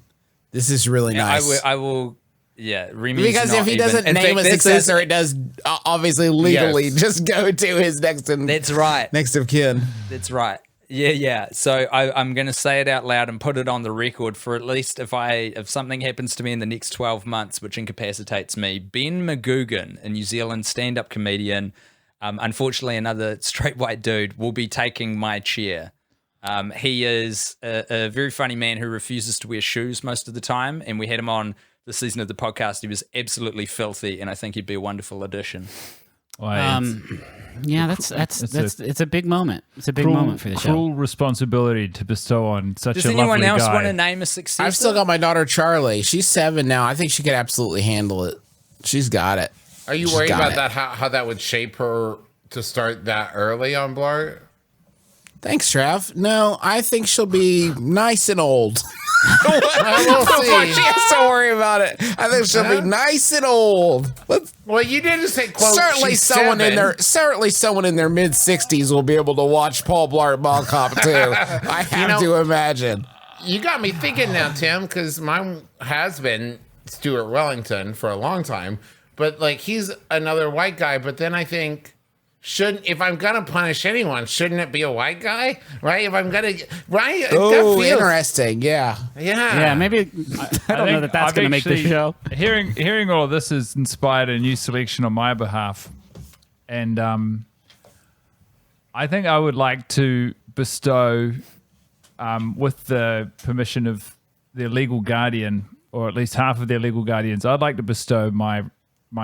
This is really nice. I will. Yeah, because if he doesn't name a successor, it does obviously legally just go to his next of kin. That's right. Yeah. So I'm going to say it out loud and put it on the record for at least if something happens to me in the next 12 months, which incapacitates me. Ben McGugan, a New Zealand stand-up comedian, unfortunately another straight white dude, will be taking my chair. He is a very funny man who refuses to wear shoes most of the time, and we had him on the season of the podcast. He was absolutely filthy, and I think he'd be a wonderful addition. Yeah, that's it's a big moment. It's a big moment for the show. Cruel responsibility to bestow on such Does a lovely guy. anyone else want to name a successor? I've still got my daughter Charlie. She's 7 now. I think she could absolutely handle it. She's got it. Are you worried about that? How that would shape her to start that early on Blart? Thanks, Trav. No, I think she'll be nice and old. We'll Before see. she has to worry about it, I think she'll be nice and old. Well, you didn't say quote. Certainly, she's someone 7. someone in their mid-60s will be able to watch Paul Blart Mall Cop too. I have to imagine. You got me thinking now, Tim, because mine has been Stuart Wellington for a long time, but like he's another white guy. But then I think. If I'm gonna punish anyone, shouldn't it be a white guy, right? If I'm gonna, right? Oh, interesting. Yeah. Maybe I don't know that that's gonna make the show. Hearing all of this has inspired a new selection on my behalf, and I think I would like to bestow, with the permission of their legal guardian, or at least half of their legal guardians, I'd like to bestow my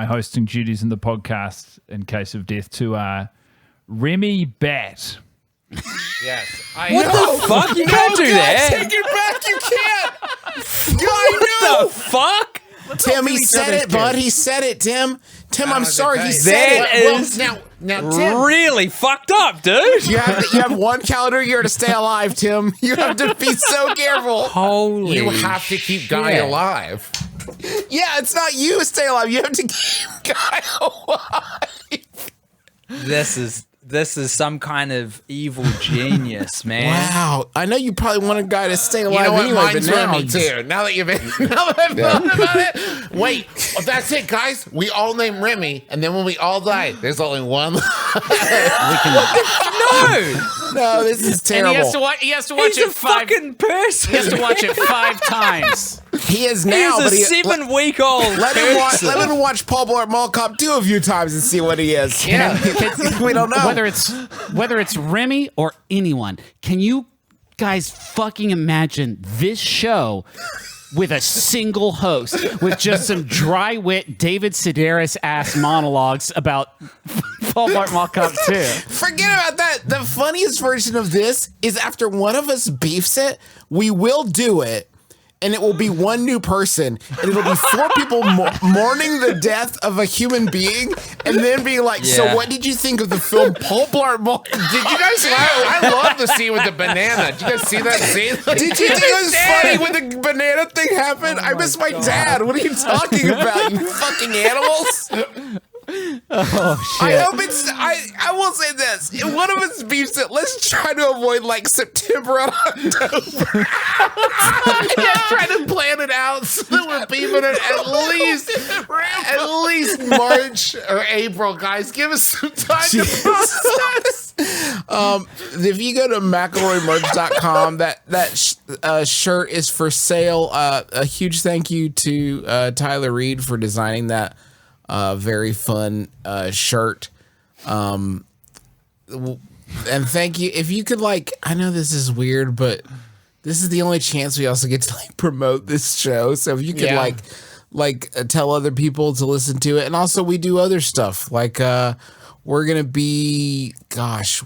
hosting duties in the podcast in case of death to Remy Batt. Yes. What the fuck? You can't do that. Take it back. You can't. What the fuck? Tim, he said it, bud. He said it, Tim. Tim, I'm sorry. He said That it. is now, Tim. really fucked up, dude. You have one calendar year to stay alive, Tim. You have to be so careful. Holy You have to keep Guy alive. Yeah, it's not you stay alive. You have to keep Guy alive. This is some kind of evil genius, man. Wow. I know you probably want a guy to stay alive You know anyway, what? but Mine's now Remy too. Now that I've thought about it. Wait, that's it, guys. We all name Remy, and then when we all die, there's only one. No, this is terrible. And he has to watch he's it a fucking person. He has to watch it 5 times. He is now, He's but a 7-week-old. let him watch Paul Blart Mall Cop 2 a few times and see what he is. Yeah. We don't know. Whether it's Remy or anyone, can you guys fucking imagine this show with a single host with just some dry wit David Sedaris ass monologues about Paul Blart Mall Cop 2? Forget about that. The funniest version of this is after one of us beefs it, we will do it. And it will be one new person, and it'll be 4 people mourning the death of a human being, and then being like, "So, what did you think of the film Paul Blart Mall?" Did you guys laugh? I love the scene with the banana. Did you guys see that scene? Did you think it was funny when the banana thing happened? I miss my dad. What are you talking about, you fucking animals? Oh shit! I hope it's. I will say this: if one of us beefs it, let's try to avoid like September and October. Try to plan it out so that we're beefing it at least March or April, guys. Give us some time to process. If you go to McElroymerch.com, that shirt is for sale. A huge thank you to Tyler Reed for designing that very fun shirt. And thank you. If you could I know this is weird, but this is the only chance we also get to promote this show. So if you could tell other people to listen to it. And also we do other stuff we're going to be,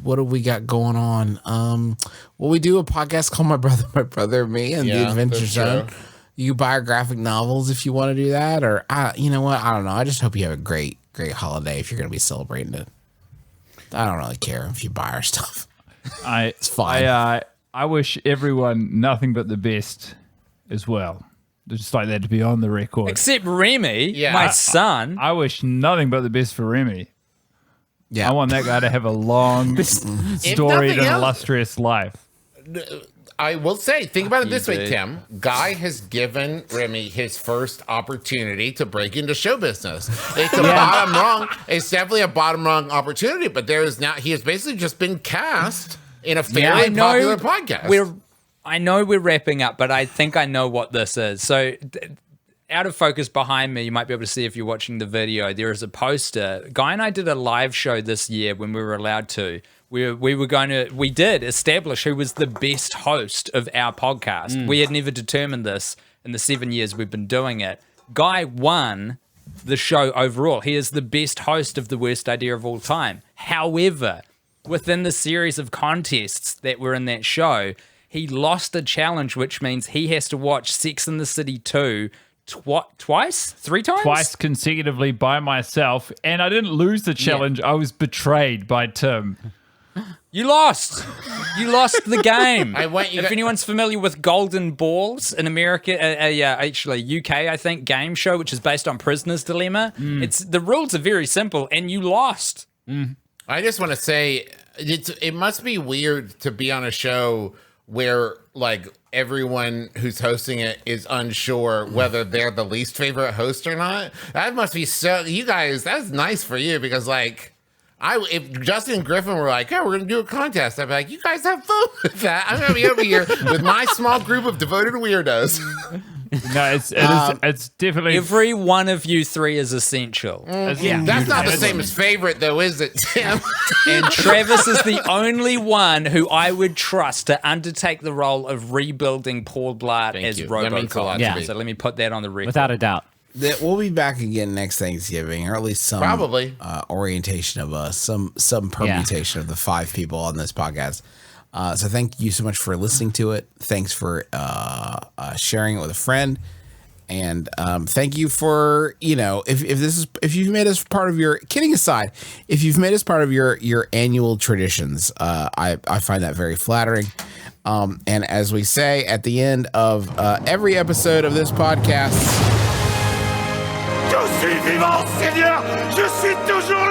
what do we got going on? We do a podcast called My Brother, Me and The Adventure Zone. You buy our graphic novels if you want to do that, or you know what? I don't know. I just hope you have a great holiday if you're going to be celebrating it. I don't really care if you buy our stuff. It's fine. I wish everyone nothing but the best as well. Just like that to be on the record. Except Remy, my son. I wish nothing but the best for Remy. Yeah, I want that guy to have a long, storied and illustrious life. I will say, think about it this way, Tim. Guy has given Remy his first opportunity to break into show business. It's a bottom rung. It's definitely a bottom rung opportunity, but he has basically just been cast in a fairly popular podcast. I know we're wrapping up, but I think I know what this is. So out of focus behind me, you might be able to see if you're watching the video, there is a poster. Guy and I did a live show this year when we were allowed to. We did establish who was the best host of our podcast. We had never determined this in the 7 years we've been doing it. Guy won the show overall. He is the best host of The Worst Idea of All Time. However, within the series of contests that were in that show, he lost a challenge, which means he has to watch Sex and the City 2 twice? 3 times? Twice consecutively by myself, and I didn't lose the challenge. I was betrayed by Tim. You lost. You lost the game. If anyone's familiar with Golden Balls in America, actually UK, I think, game show, which is based on Prisoner's Dilemma. The rules are very simple, and you lost. I just want to say, it must be weird to be on a show where like everyone who's hosting it is unsure whether they're the least favorite host or not. That must be so. You guys, that's nice for you because like. If Justin and Griffin were like, "Yeah, we're gonna do a contest," I'd be like, "You guys have fun with that. I'm gonna be over here with my small group of devoted weirdos." No, it's definitely every one of you 3 is essential. That's not the same as favorite, though, is it, Tim? And Travis is the only one who I would trust to undertake the role of rebuilding Paul Blart as RoboCop. So let me put that on the record. Without a doubt. We'll be back again next Thanksgiving, or at least some orientation of us, some permutation of the 5 people on this podcast. So thank you so much for listening to it. Thanks for sharing it with a friend, and thank you for if you've made us part of your, kidding aside, if you've made us part of your annual traditions, I find that very flattering. And as we say at the end of every episode of this podcast. Je suis vivant, Seigneur! Je suis toujours